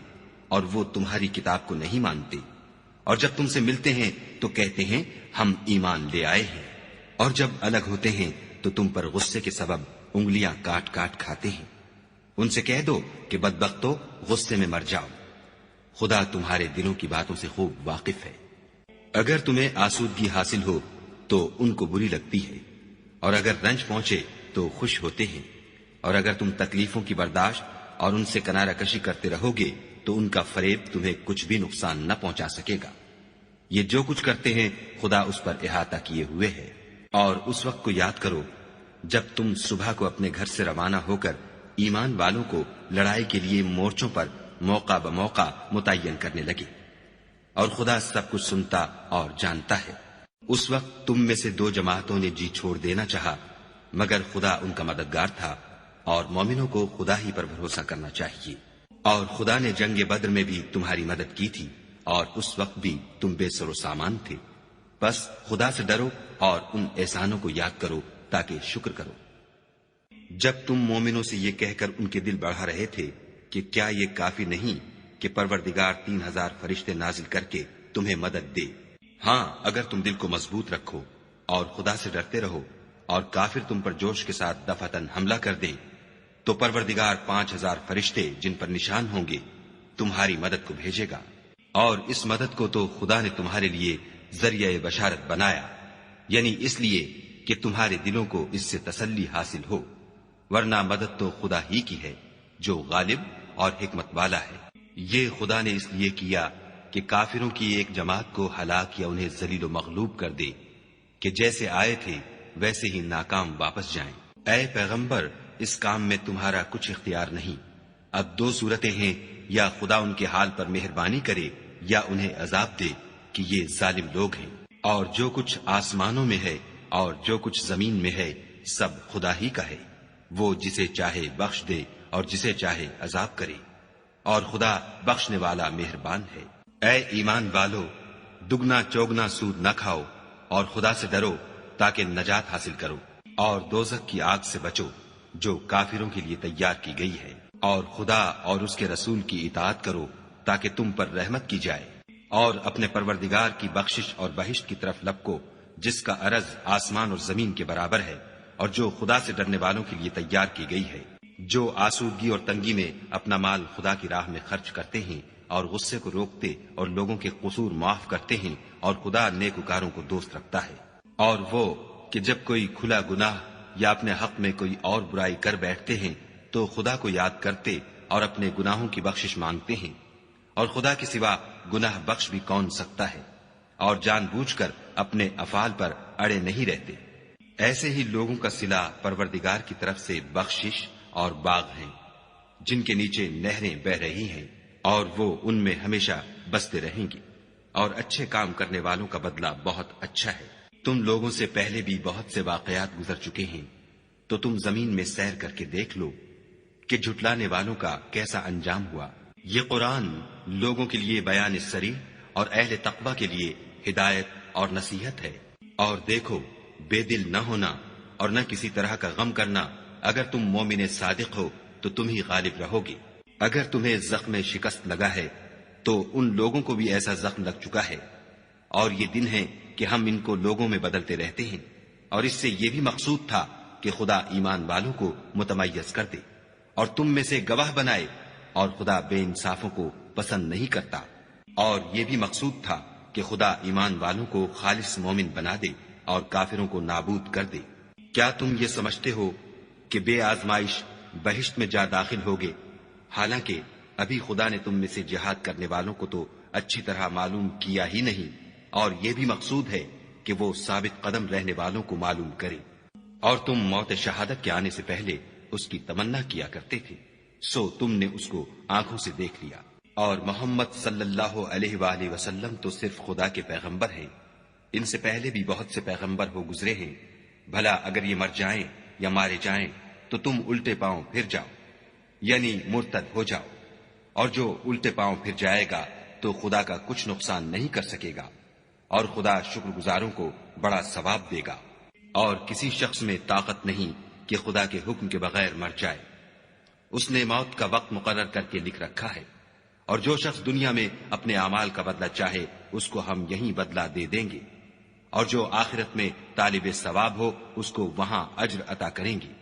اور وہ تمہاری کتاب کو نہیں مانتے، اور جب تم سے ملتے ہیں تو کہتے ہیں ہم ایمان لے آئے ہیں، اور جب الگ ہوتے ہیں تو تم پر غصے کے سبب انگلیاں کاٹ کاٹ کھاتے ہیں۔ ان سے کہہ دو کہ بدبختو غصے میں مر جاؤ، خدا تمہارے دلوں کی باتوں سے خوب واقف ہے۔ اگر تمہیں آسودگی حاصل ہو تو ان کو بری لگتی ہے، اور اگر رنج پہنچے تو خوش ہوتے ہیں، اور اگر تم تکلیفوں کی برداشت اور ان سے کنارہ کشی کرتے رہو گے تو ان کا فریب تمہیں کچھ بھی نقصان نہ پہنچا سکے گا۔ یہ جو کچھ کرتے ہیں خدا اس پر احاطہ کیے ہوئے ہے۔ اور اس وقت کو یاد کرو جب تم صبح کو اپنے گھر سے روانہ ہو کر ایمان والوں کو لڑائی کے لیے مورچوں پر موقع بموقع متعین کرنے لگے، اور خدا سب کچھ سنتا اور جانتا ہے۔ اس وقت تم میں سے 2 جماعتوں نے جی چھوڑ دینا چاہا، مگر خدا ان کا مددگار تھا، اور مومنوں کو خدا ہی پر بھروسہ کرنا چاہیے۔ اور خدا نے جنگ بدر میں بھی تمہاری مدد کی تھی، اور اس وقت بھی تم بے سر و سامان تھے۔ بس خدا سے ڈرو اور ان احسانوں کو یاد کرو تاکہ شکر کرو۔ جب تم مومنوں سے یہ کہہ کر ان کے دل بڑھا رہے تھے کہ کیا یہ کافی نہیں کہ پروردگار 3000 فرشتے نازل کر کے تمہیں مدد دے؟ ہاں، اگر تم دل کو مضبوط رکھو اور خدا سے ڈرتے رہو اور کافر تم پر جوش کے ساتھ دفعتاً حملہ کر دیں تو پروردگار 5000 فرشتے جن پر نشان ہوں گے تمہاری مدد کو بھیجے گا، اور اس مدد کو تو خدا نے تمہارے لیے ذریعہ بشارت بنایا، یعنی اس لیے کہ تمہارے دلوں کو اس سے تسلی حاصل ہو، ورنہ مدد تو خدا ہی کی ہے جو غالب اور حکمت والا ہے۔ یہ خدا نے اس لیے کیا کہ کافروں کی ایک جماعت کو ہلاک یا انہیں ذلیل و مغلوب کر دے کہ جیسے آئے تھے ویسے ہی ناکام واپس جائیں۔ اے پیغمبر، اس کام میں تمہارا کچھ اختیار نہیں۔ اب 2 صورتیں ہیں، یا خدا ان کے حال پر مہربانی کرے یا انہیں عذاب دے کہ یہ ظالم لوگ ہیں۔ اور جو کچھ آسمانوں میں ہے اور جو کچھ زمین میں ہے سب خدا ہی کا ہے، وہ جسے چاہے بخش دے اور جسے چاہے عذاب کرے، اور خدا بخشنے والا مہربان ہے۔ اے ایمان والو، دگنا چوگنا سود نہ کھاؤ اور خدا سے ڈرو تاکہ نجات حاصل کرو، اور دوزخ کی آگ سے بچو جو کافروں کے لیے تیار کی گئی ہے، اور خدا اور اس کے رسول کی اطاعت کرو تاکہ تم پر رحمت کی جائے، اور اپنے پروردگار کی بخشش اور بہشت کی طرف لپکو جس کا عرض آسمان اور زمین کے برابر ہے، اور جو خدا سے ڈرنے والوں کے لیے تیار کی گئی ہے۔ جو آسودگی اور تنگی میں اپنا مال خدا کی راہ میں خرچ کرتے ہیں اور غصے کو روکتے اور لوگوں کے قصور معاف کرتے ہیں، اور خدا نیکوکاروں کو دوست رکھتا ہے۔ اور وہ کہ جب کوئی کھلا گناہ یا اپنے حق میں کوئی اور برائی کر بیٹھتے ہیں تو خدا کو یاد کرتے اور اپنے گناہوں کی بخشش مانگتے ہیں، اور خدا کے سوا گناہ بخش بھی کون سکتا ہے، اور جان بوجھ کر اپنے افعال پر اڑے نہیں رہتے۔ ایسے ہی لوگوں کا صلہ پروردگار کی طرف سے بخشش اور باغ ہیں، جن کے نیچے نہریں بہ رہی ہیں، اور وہ ان میں ہمیشہ بستے رہیں گے، اور اچھے کام کرنے والوں کا بدلہ بہت اچھا ہے۔ تم لوگوں سے پہلے بھی بہت سے واقعات گزر چکے ہیں، تو تم زمین میں سیر کر کے دیکھ لو کہ جھٹلانے والوں کا کیسا انجام ہوا۔ یہ قرآن لوگوں کے لیے بیان صریح اور اہل تقوی کے لیے ہدایت اور نصیحت ہے۔ اور دیکھو، بے دل نہ ہونا اور نہ کسی طرح کا غم کرنا، اگر تم مومن صادق ہو تو تم ہی غالب رہو گے۔ اگر تمہیں زخم شکست لگا ہے تو ان لوگوں کو بھی ایسا زخم لگ چکا ہے، اور یہ دن ہے کہ ہم ان کو لوگوں میں بدلتے رہتے ہیں، اور اس سے یہ بھی مقصود تھا کہ خدا ایمان والوں کو متمیز کر دے اور تم میں سے گواہ بنائے، اور خدا بے انصافوں کو پسند نہیں کرتا۔ اور یہ بھی مقصود تھا کہ خدا ایمان والوں کو خالص مومن بنا دے اور کافروں کو نابود کر دے۔ کیا تم یہ سمجھتے ہو کہ بے آزمائش بہشت میں جا داخل ہوگے، حالانکہ ابھی خدا نے تم میں سے جہاد کرنے والوں کو تو اچھی طرح معلوم کیا ہی نہیں، اور یہ بھی مقصود ہے کہ وہ ثابت قدم رہنے والوں کو معلوم کرے۔ اور تم موت شہادت کے آنے سے پہلے اس کی تمنا کیا کرتے تھے، سو تم نے اس کو آنکھوں سے دیکھ لیا۔ اور محمد صلی اللہ علیہ وآلہ وسلم تو صرف خدا کے پیغمبر ہیں، ان سے پہلے بھی بہت سے پیغمبر ہو گزرے ہیں، بھلا اگر یہ مر جائیں یا مارے جائیں تو تم الٹے پاؤں پھر جاؤ، یعنی مرتد ہو جاؤ، اور جو الٹے پاؤں پھر جائے گا تو خدا کا کچھ نقصان نہیں کر سکے گا، اور خدا شکر گزاروں کو بڑا ثواب دے گا۔ اور کسی شخص میں طاقت نہیں کہ خدا کے حکم کے بغیر مر جائے، اس نے موت کا وقت مقرر کر کے لکھ رکھا ہے، اور جو شخص دنیا میں اپنے اعمال کا بدلہ چاہے اس کو ہم یہیں بدلہ دے دیں گے، اور جو آخرت میں طالب ثواب ہو اس کو وہاں اجر عطا کریں گے،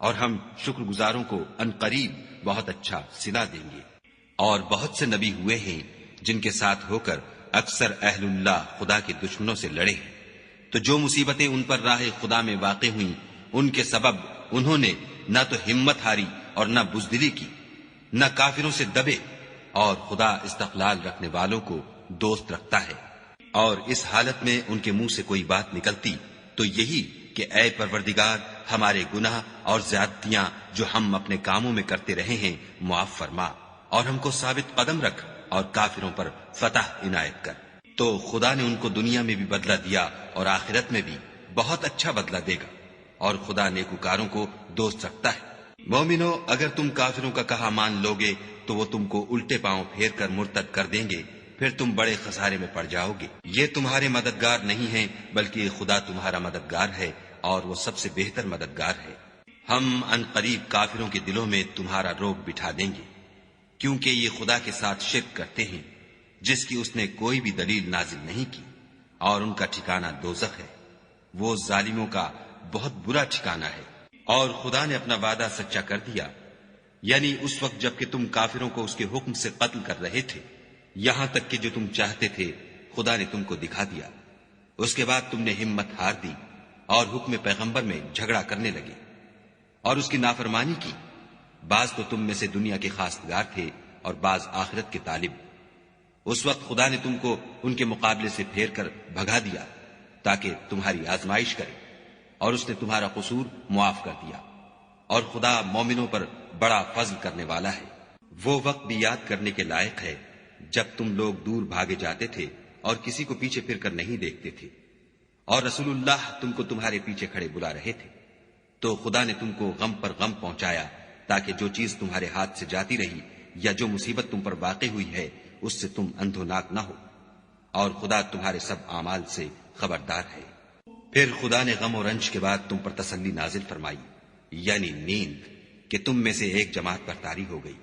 اور ہم شکر گزاروں کو عنقریب بہت اچھا صلہ دیں گے۔ اور بہت سے نبی ہوئے ہیں جن کے ساتھ ہو کر اکثر اہل اللہ خدا کے دشمنوں سے لڑے ہیں، تو جو مصیبتیں ان پر راہ خدا میں واقع ہوئیں ان کے سبب انہوں نے نہ تو ہمت ہاری اور نہ بزدلی کی، نہ کافروں سے دبے، اور خدا استقلال رکھنے والوں کو دوست رکھتا ہے۔ اور اس حالت میں ان کے منہ سے کوئی بات نکلتی تو یہی کہ اے پروردگار، ہمارے گناہ اور زیادتیاں جو ہم اپنے کاموں میں کرتے رہے ہیں معاف فرما، اور ہم کو ثابت قدم رکھ اور کافروں پر فتح عنایت کر۔ تو خدا نے ان کو دنیا میں بھی بدلہ دیا اور آخرت میں بھی بہت اچھا بدلہ دے گا، اور خدا نیکوکاروں کو دوست رکھتا ہے۔ مومنو، اگر تم کافروں کا کہا مان لوگے تو وہ تم کو الٹے پاؤں پھیر کر مرتد کر دیں گے، پھر تم بڑے خسارے میں پڑ جاؤ گے۔ یہ تمہارے مددگار نہیں ہیں بلکہ خدا تمہارا مددگار ہے، اور وہ سب سے بہتر مددگار ہے۔ ہم ان قریب کافروں کے دلوں میں تمہارا روب بٹھا دیں گے، کیونکہ یہ خدا کے ساتھ شرک کرتے ہیں جس کی اس نے کوئی بھی دلیل نازل نہیں کی، اور ان کا ٹھکانہ دوزخ ہے، وہ ظالموں کا بہت برا ٹھکانہ ہے۔ اور خدا نے اپنا وعدہ سچا کر دیا، یعنی اس وقت جب کہ تم کافروں کو اس کے حکم سے قتل کر رہے تھے، یہاں تک کہ جو تم چاہتے تھے خدا نے تم کو دکھا دیا۔ اس کے بعد تم نے ہمت ہار دی اور حکم پیغمبر میں جھگڑا کرنے لگے اور اس کی نافرمانی کی۔ بعض تو تم میں سے دنیا کے خواستگار تھے اور بعض آخرت کے طالب۔ اس وقت خدا نے تم کو ان کے مقابلے سے پھیر کر بھگا دیا تاکہ تمہاری آزمائش کرے، اور اس نے تمہارا قصور معاف کر دیا، اور خدا مومنوں پر بڑا فضل کرنے والا ہے۔ وہ وقت بھی یاد کرنے کے لائق ہے جب تم لوگ دور بھاگے جاتے تھے اور کسی کو پیچھے پھر کر نہیں دیکھتے تھے، اور رسول اللہ تم کو تمہارے پیچھے کھڑے بلا رہے تھے، تو خدا نے تم کو غم پر غم پہنچایا تاکہ جو چیز تمہارے ہاتھ سے جاتی رہی یا جو مصیبت تم پر واقع ہوئی ہے اس سے تم اندھوناک نہ ہو، اور خدا تمہارے سب اعمال سے خبردار ہے۔ پھر خدا نے غم و رنج کے بعد تم پر تسلی نازل فرمائی، یعنی نیند، کہ تم میں سے ایک جماعت پر طاری ہو گئی،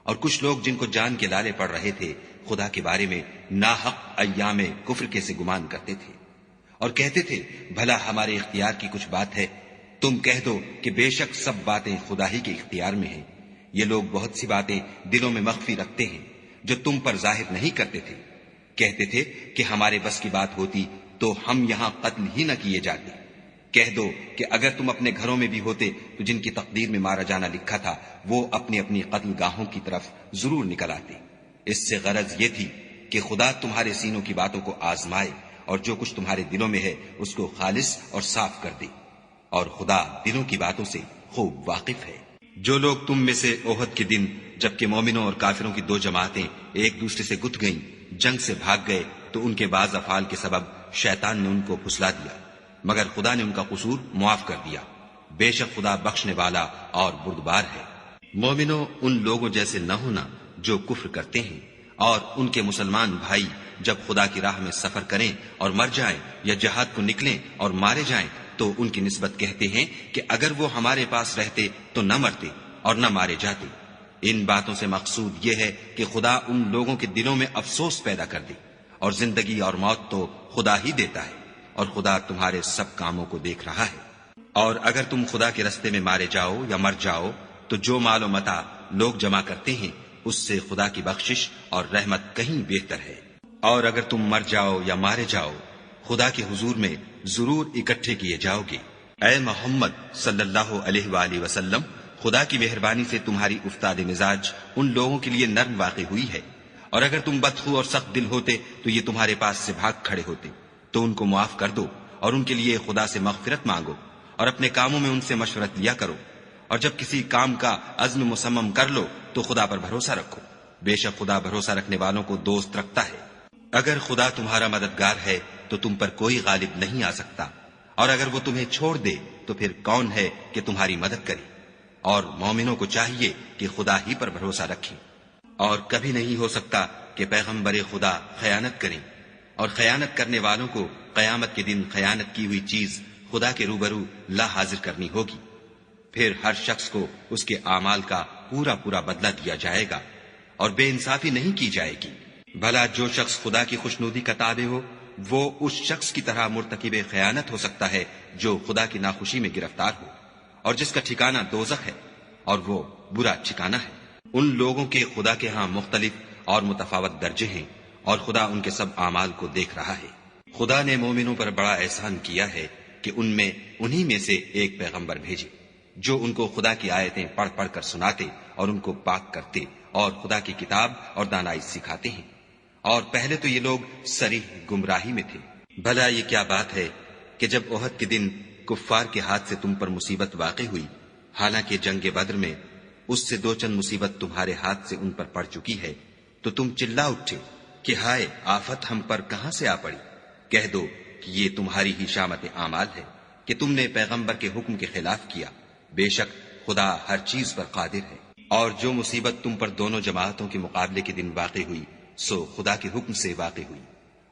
اور کچھ لوگ جن کو جان کے لالے پڑ رہے تھے خدا کے بارے میں ناحق ایام کفر کے سے گمان کرتے تھے، اور کہتے تھے بھلا ہمارے اختیار کی کچھ بات ہے؟ تم کہہ دو کہ بے شک سب باتیں خدا ہی کے اختیار میں ہیں۔ یہ لوگ بہت سی باتیں دلوں میں مخفی رکھتے ہیں جو تم پر ظاہر نہیں کرتے تھے۔ کہتے تھے کہ ہمارے بس کی بات ہوتی تو ہم یہاں قتل ہی نہ کیے جاتے، کہہ دو کہ اگر تم اپنے گھروں میں بھی ہوتے تو جن کی تقدیر میں مارا جانا لکھا تھا وہ اپنی اپنی قتل گاہوں کی طرف ضرور نکل آتے۔ اس سے غرض یہ تھی کہ خدا تمہارے سینوں کی باتوں کو آزمائے اور جو کچھ تمہارے دلوں میں ہے اس کو خالص اور صاف کر دے، اور خدا دلوں کی باتوں سے خوب واقف ہے۔ جو لوگ تم میں سے احد کے دن جبکہ مومنوں اور کافروں کی دو جماعتیں ایک دوسرے سے گتھ گئیں جنگ سے بھاگ گئے تو ان کے بعض افعال کے سبب شیطان نے ان کو پھسلا دیا، مگر خدا نے ان کا قصور معاف کر دیا۔ بے شک خدا بخشنے والا اور بردبار ہے۔ مومنوں، ان لوگوں جیسے نہ ہونا جو کفر کرتے ہیں، اور ان کے مسلمان بھائی جب خدا کی راہ میں سفر کریں اور مر جائیں یا جہاد کو نکلیں اور مارے جائیں تو ان کی نسبت کہتے ہیں کہ اگر وہ ہمارے پاس رہتے تو نہ مرتے اور نہ مارے جاتے۔ ان باتوں سے مقصود یہ ہے کہ خدا ان لوگوں کے دلوں میں افسوس پیدا کر دے، اور زندگی اور موت تو خدا ہی دیتا ہے، اور خدا تمہارے سب کاموں کو دیکھ رہا ہے۔ اور اگر تم خدا کے رستے میں مارے جاؤ یا مر جاؤ تو جو مال و متاع لوگ جمع کرتے ہیں اس سے خدا کی بخشش اور رحمت کہیں بہتر ہے۔ اور اگر تم مر جاؤ یا مارے جاؤ خدا کے حضور میں ضرور اکٹھے کیے جاؤ گے۔ اے محمد صلی اللہ علیہ وآلہ وسلم، خدا کی مہربانی سے تمہاری افتاد مزاج ان لوگوں کے لیے نرم واقع ہوئی ہے، اور اگر تم بدخو اور سخت دل ہوتے تو یہ تمہارے پاس سے بھاگ کھڑے ہوتے، تو ان کو معاف کر دو اور ان کے لیے خدا سے مغفرت مانگو، اور اپنے کاموں میں ان سے مشورت لیا کرو، اور جب کسی کام کا عزم مصمم کر لو تو خدا پر بھروسہ رکھو، بے شک خدا بھروسہ رکھنے والوں کو دوست رکھتا ہے۔ اگر خدا تمہارا مددگار ہے تو تم پر کوئی غالب نہیں آ سکتا، اور اگر وہ تمہیں چھوڑ دے تو پھر کون ہے کہ تمہاری مدد کرے؟ اور مومنوں کو چاہیے کہ خدا ہی پر بھروسہ رکھیں، اور کبھی نہیں ہو سکتا کہ پیغمبر خدا خیانت کریں، اور خیانت کرنے والوں کو قیامت کے دن خیانت کی ہوئی چیز خدا کے روبرو لا حاضر کرنی ہوگی، پھر ہر شخص کو اس کے اعمال کا پورا پورا بدلہ دیا جائے گا، اور بے انصافی نہیں کی جائے گی۔ بھلا جو شخص خدا کی خوشنودی کا تابع ہو وہ اس شخص کی طرح مرتکب خیانت ہو سکتا ہے جو خدا کی ناخوشی میں گرفتار ہو، اور جس کا ٹھکانہ دوزخ ہے، اور وہ برا ٹھکانہ ہے۔ ان لوگوں کے خدا کے ہاں مختلف اور متفاوت درجے ہیں، اور خدا ان کے سب اعمال کو دیکھ رہا ہے۔ خدا نے مومنوں پر بڑا احسان کیا ہے کہ ان میں انہی میں سے ایک پیغمبر بھیجے جو ان کو خدا کی آیتیں پڑھ پڑھ کر سناتے اور ان کو پاک کرتے اور خدا کی کتاب اور دانائی سکھاتے ہیں، اور پہلے تو یہ لوگ صریح گمراہی میں تھے۔ بھلا یہ کیا بات ہے کہ جب احد کے دن کفار کے ہاتھ سے تم پر مصیبت واقع ہوئی، حالانکہ جنگ بدر میں اس سے دو چند مصیبت تمہارے ہاتھ سے ان پر پڑ چکی ہے، تو تم چلا اٹھے کہ ہائے آفت ہم پر کہاں سے آ پڑی؟ کہہ دو کہ یہ تمہاری ہی شامت اعمال ہے کہ تم نے پیغمبر کے حکم کے خلاف کیا، بے شک خدا ہر چیز پر قادر ہے۔ اور جو مصیبت تم پر دونوں جماعتوں کے مقابلے کے دن واقع ہوئی سو خدا کے حکم سے واقع ہوئی،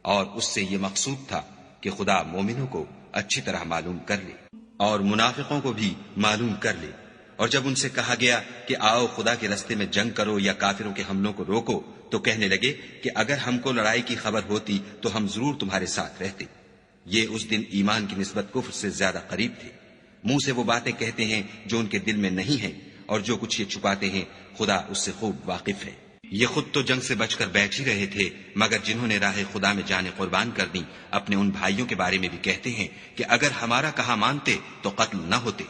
اور اس سے یہ مقصود تھا کہ خدا مومنوں کو اچھی طرح معلوم کر لے اور منافقوں کو بھی معلوم کر لے۔ اور جب ان سے کہا گیا کہ آؤ خدا کے رستے میں جنگ کرو یا کافروں کے حملوں کو روکو تو کہنے لگے کہ اگر ہم کو لڑائی کی خبر ہوتی تو ہم ضرور تمہارے ساتھ رہتے۔ یہ اس دن ایمان کی نسبت کفر سے زیادہ قریب تھے۔ منہ سے وہ باتیں کہتے ہیں جو ان کے دل میں نہیں ہیں، اور جو کچھ یہ چھپاتے ہیں خدا اس سے خوب واقف ہے۔ یہ خود تو جنگ سے بچ کر بیٹھ ہی رہے تھے، مگر جنہوں نے راہ خدا میں جانیں قربان کر دیں اپنے ان بھائیوں کے بارے میں بھی کہتے ہیں کہ اگر ہمارا کہا مانتے تو قتل نہ ہوتے۔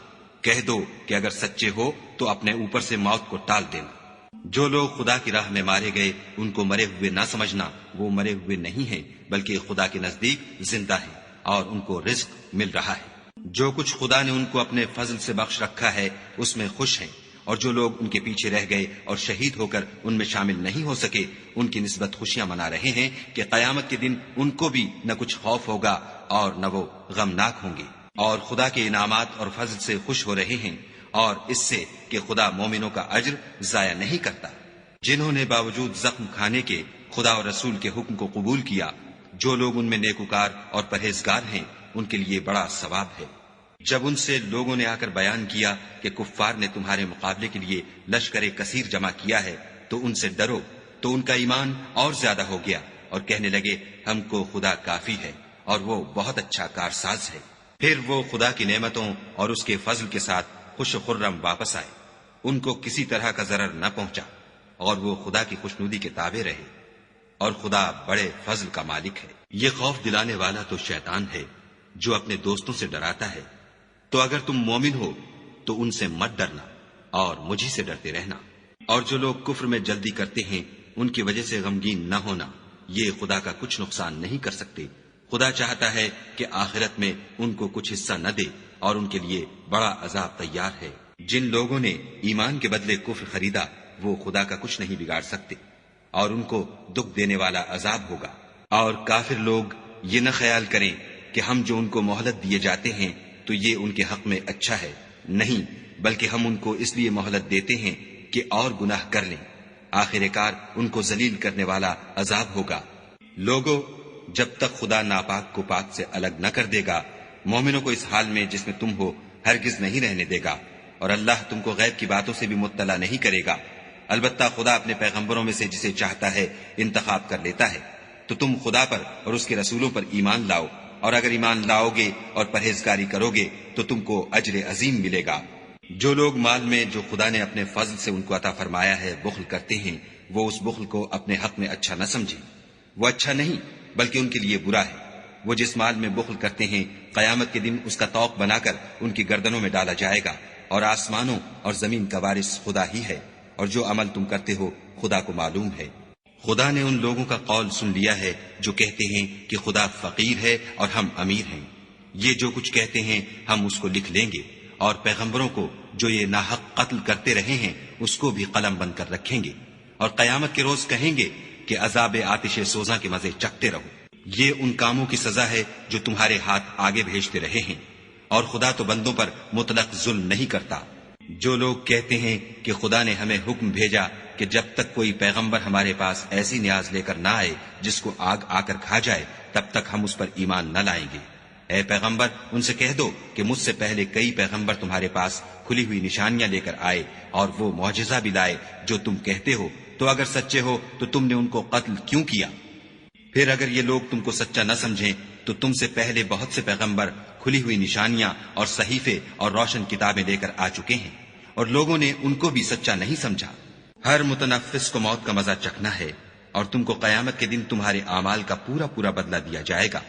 کہہ دو کہ اگر سچے ہو تو اپنے اوپر سے موت کو ٹال دینا۔ جو لوگ خدا کی راہ میں مارے گئے ان کو مرے ہوئے نہ سمجھنا، وہ مرے ہوئے نہیں ہیں بلکہ خدا کے نزدیک زندہ ہیں اور ان کو رزق مل رہا ہے۔ جو کچھ خدا نے ان کو اپنے فضل سے بخش رکھا ہے اس میں خوش ہیں، اور جو لوگ ان کے پیچھے رہ گئے اور شہید ہو کر ان میں شامل نہیں ہو سکے ان کی نسبت خوشیاں منا رہے ہیں کہ قیامت کے دن ان کو بھی نہ کچھ خوف ہوگا اور نہ وہ غمناک ہوں گے، اور خدا کے انعامات اور فضل سے خوش ہو رہے ہیں، اور اس سے کہ خدا مومنوں کا اجر ضائع نہیں کرتا۔ جنہوں نے باوجود زخم کھانے کے خدا اور رسول کے حکم کو قبول کیا، جو لوگ ان میں نیکوکار اور پرہیزگار ہیں ان کے لیے بڑا ثواب ہے۔ جب ان سے لوگوں نے آ کر بیان کیا کہ کفار نے تمہارے مقابلے کے لیے لشکر کثیر جمع کیا ہے تو ان سے ڈرو، تو ان کا ایمان اور زیادہ ہو گیا اور کہنے لگے ہم کو خدا کافی ہے اور وہ بہت اچھا کارساز ہے۔ پھر وہ خدا کی نعمتوں اور اس کے فضل کے ساتھ خوش و خرم واپس آئے، ان کو کسی طرح کا ضرر نہ پہنچا، اور وہ خدا کی خوشنودی کے تابع رہے، اور خدا بڑے فضل کا مالک ہے۔ یہ خوف دلانے والا تو شیطان ہے جو اپنے دوستوں سے ڈراتا ہے تو اگر تم مومن ہو تو ان سے مت ڈرنا اور مجھی سے ڈرتے رہنا۔ اور جو لوگ کفر میں جلدی کرتے ہیں ان کی وجہ سے غمگین نہ ہونا، یہ خدا کا کچھ نقصان نہیں کر سکتے۔ خدا چاہتا ہے کہ آخرت میں ان کو کچھ حصہ نہ دے اور ان کے لیے بڑا عذاب تیار ہے۔ جن لوگوں نے ایمان کے بدلے کفر خریدا وہ خدا کا کچھ نہیں بگاڑ سکتے اور ان کو دکھ دینے والا عذاب ہوگا۔ اور کافر لوگ یہ نہ خیال کریں کہ ہم جو ان کو مہلت دیے جاتے ہیں تو یہ ان کے حق میں اچھا ہے، نہیں، بلکہ ہم ان کو اس لیے مہلت دیتے ہیں کہ اور گناہ کر لیں، آخر کار ان کو ذلیل کرنے والا عذاب ہوگا۔ لوگوں، جب تک خدا ناپاک کو پاک سے الگ نہ کر دے گا، مومنوں کو اس حال میں جس میں تم ہو ہرگز نہیں رہنے دے گا، اور اللہ تم کو غیب کی باتوں سے بھی مطلع نہیں کرے گا۔ البتہ خدا اپنے پیغمبروں میں سے جسے چاہتا ہے انتخاب کر لیتا ہے۔ تو تم خدا پر اور اس کے رسولوں پر ایمان لاؤ، اور اگر ایمان لاؤ گے اور پرہیزگاری کرو گے تو تم کو اجر عظیم ملے گا۔ جو لوگ مال میں جو خدا نے اپنے فضل سے ان کو عطا فرمایا ہے بخل کرتے ہیں، وہ اس بخل کو اپنے حق میں اچھا نہ سمجھیں، وہ اچھا نہیں بلکہ ان کے لیے برا ہے۔ وہ جس مال میں بخل کرتے ہیں قیامت کے دن اس کا طوق بنا کر ان کی گردنوں میں ڈالا جائے گا، اور آسمانوں اور زمین کا وارث خدا ہی ہے، اور جو عمل تم کرتے ہو خدا کو معلوم ہے۔ خدا نے ان لوگوں کا قول سن لیا ہے جو کہتے ہیں کہ خدا فقیر ہے اور ہم امیر ہیں۔ یہ جو کچھ کہتے ہیں ہم اس کو لکھ لیں گے، اور پیغمبروں کو جو یہ ناحق قتل کرتے رہے ہیں اس کو بھی قلم بند کر رکھیں گے، اور قیامت کے روز کہیں گے کہ عذاب آتش سوزاں کے مزے چکھتے رہو۔ یہ ان کاموں کی سزا ہے جو تمہارے ہاتھ آگے بھیجتے رہے ہیں، اور خدا تو بندوں پر مطلق ظلم نہیں کرتا۔ جو لوگ کہتے ہیں کہ خدا نے ہمیں حکم بھیجا کہ جب تک کوئی پیغمبر ہمارے پاس ایسی نیاز لے کر نہ آئے جس کو آگ آ کر کھا جائے تب تک ہم اس پر ایمان نہ لائیں گے، اے پیغمبر ان سے کہہ دو کہ مجھ سے پہلے کئی پیغمبر تمہارے پاس کھلی ہوئی نشانیاں لے کر آئے اور وہ معجزہ بھی لائے جو تم کہتے ہو، تو اگر سچے ہو تو تم نے ان کو قتل کیوں کیا؟ پھر اگر یہ لوگ تم کو سچا نہ سمجھیں تو تم سے پہلے بہت سے پیغمبر کھلی ہوئی نشانیاں اور صحیفے اور روشن کتابیں لے کر آ چکے ہیں، اور لوگوں نے ان کو بھی سچا نہیں سمجھا۔ ہر متنفس کو موت کا مزہ چکھنا ہے، اور تم کو قیامت کے دن تمہارے اعمال کا پورا پورا بدلہ دیا جائے گا۔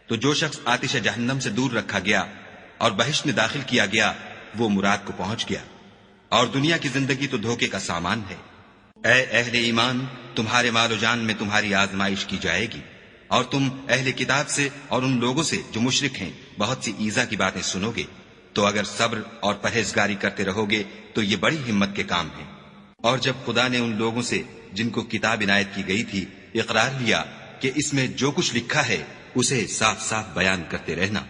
تو جو شخص آتش جہنم سے دور رکھا گیا اور بہشت میں داخل کیا گیا وہ مراد کو پہنچ گیا، اور دنیا کی زندگی تو دھوکے کا سامان ہے۔ اے اہل ایمان، تمہارے مال و جان میں تمہاری آزمائش کی جائے گی، اور تم اہل کتاب سے اور ان لوگوں سے جو مشرک ہیں بہت سی ایذا کی باتیں سنو گے، تو اگر صبر اور پرہیزگاری کرتے رہو گے تو یہ بڑی ہمت کے کام ہیں۔ اور جب خدا نے ان لوگوں سے جن کو کتاب عنایت کی گئی تھی اقرار لیا کہ اس میں جو کچھ لکھا ہے اسے صاف صاف بیان کرتے رہنا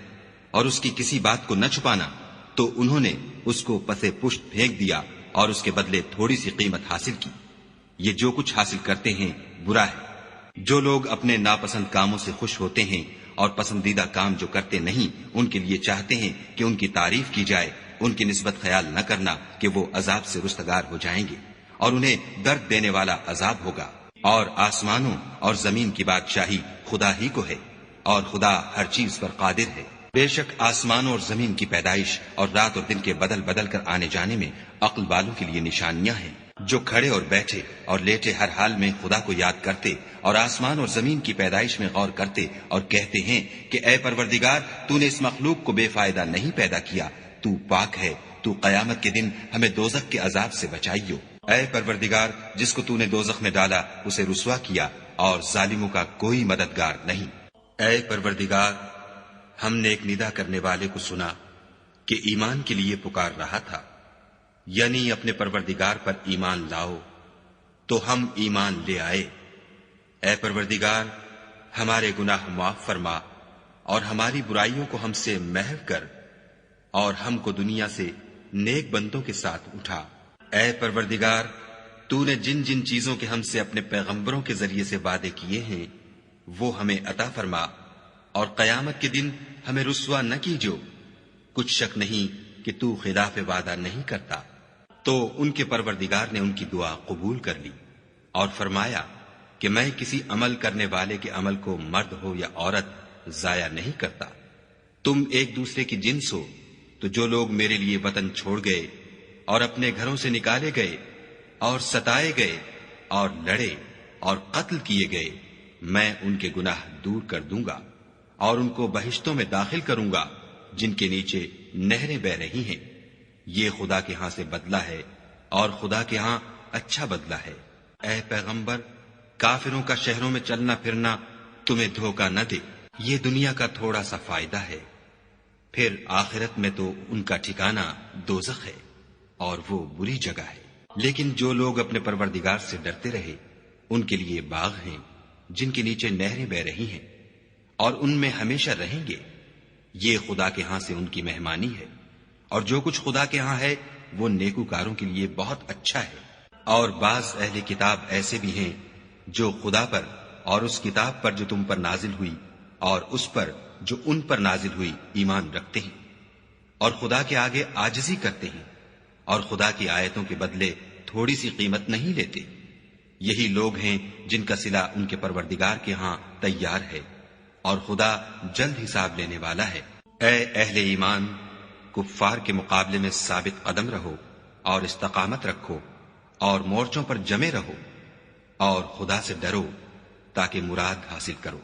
اور اس کی کسی بات کو نہ چھپانا، تو انہوں نے اس کو پسے پشت پھینک دیا اور اس کے بدلے تھوڑی سی قیمت حاصل کی۔ یہ جو کچھ حاصل کرتے ہیں برا ہے۔ جو لوگ اپنے ناپسند کاموں سے خوش ہوتے ہیں اور پسندیدہ کام جو کرتے نہیں ان کے لیے چاہتے ہیں کہ ان کی تعریف کی جائے، ان کی نسبت خیال نہ کرنا کہ وہ عذاب سے رستگار ہو جائیں گے اور انہیں درد دینے والا عذاب ہوگا۔ اور آسمانوں اور زمین کی بادشاہی خدا ہی کو ہے، اور خدا ہر چیز پر قادر ہے۔ بے شک آسمانوں اور زمین کی پیدائش اور رات اور دن کے بدل بدل کر آنے جانے میں عقل والوں کے لیے نشانیاں ہیں، جو کھڑے اور بیٹھے اور لیٹے ہر حال میں خدا کو یاد کرتے اور آسمان اور زمین کی پیدائش میں غور کرتے اور کہتے ہیں کہ اے پروردگار، تو نے اس مخلوق کو بے فائدہ نہیں پیدا کیا، تو پاک ہے، تو قیامت کے دن ہمیں دوزخ کے عذاب سے بچائیو۔ اے پروردگار، جس کو تو نے دوزخ میں ڈالا اسے رسوا کیا، اور ظالموں کا کوئی مددگار نہیں۔ اے پروردگار، ہم نے ایک ندا کرنے والے کو سنا کہ ایمان کے لیے پکار رہا تھا، یعنی اپنے پروردگار پر ایمان لاؤ، تو ہم ایمان لے آئے۔ اے پروردگار، ہمارے گناہ معاف فرما اور ہماری برائیوں کو ہم سے محو کر، اور ہم کو دنیا سے نیک بندوں کے ساتھ اٹھا۔ اے پروردگار، تو نے جن جن چیزوں کے ہم سے اپنے پیغمبروں کے ذریعے سے وعدے کیے ہیں وہ ہمیں عطا فرما، اور قیامت کے دن ہمیں رسوا نہ کیجو۔ کچھ شک نہیں کہ تو خلاف وعدہ نہیں کرتا۔ تو ان کے پروردگار نے ان کی دعا قبول کر لی اور فرمایا کہ میں کسی عمل کرنے والے کے عمل کو مرد ہو یا عورت ضائع نہیں کرتا۔ تم ایک دوسرے کی جنس ہو، تو جو لوگ میرے لیے وطن چھوڑ گئے اور اپنے گھروں سے نکالے گئے اور ستائے گئے اور لڑے اور قتل کیے گئے، میں ان کے گناہ دور کر دوں گا اور ان کو بہشتوں میں داخل کروں گا، جن کے نیچے نہریں بہ رہی ہیں، یہ خدا کے ہاں سے بدلہ ہے اور خدا کے ہاں اچھا بدلہ ہے۔ اے پیغمبر، کافروں کا شہروں میں چلنا پھرنا تمہیں دھوکہ نہ دے، یہ دنیا کا تھوڑا سا فائدہ ہے، پھر آخرت میں تو ان کا ٹھکانہ دوزخ ہے اور وہ بری جگہ ہے۔ لیکن جو لوگ اپنے پروردگار سے ڈرتے رہے ان کے لیے باغ ہیں جن کے نیچے نہریں بہ رہی ہیں اور ان میں ہمیشہ رہیں گے، یہ خدا کے ہاں سے ان کی مہمانی ہے، اور جو کچھ خدا کے ہاں ہے وہ نیکوکاروں کے لیے بہت اچھا ہے۔ اور بعض اہل کتاب ایسے بھی ہیں جو خدا پر اور اس کتاب پر جو تم پر نازل ہوئی اور اس پر جو ان پر نازل ہوئی ایمان رکھتے ہیں، اور خدا کے آگے عاجزی کرتے ہیں اور خدا کی آیتوں کے بدلے تھوڑی سی قیمت نہیں لیتے۔ یہی لوگ ہیں جن کا صلہ ان کے پروردگار کے ہاں تیار ہے، اور خدا جلد حساب لینے والا ہے۔ اے اہل ایمان، کفار کے مقابلے میں ثابت قدم رہو اور استقامت رکھو اور مورچوں پر جمے رہو، اور خدا سے ڈرو تاکہ مراد حاصل کرو۔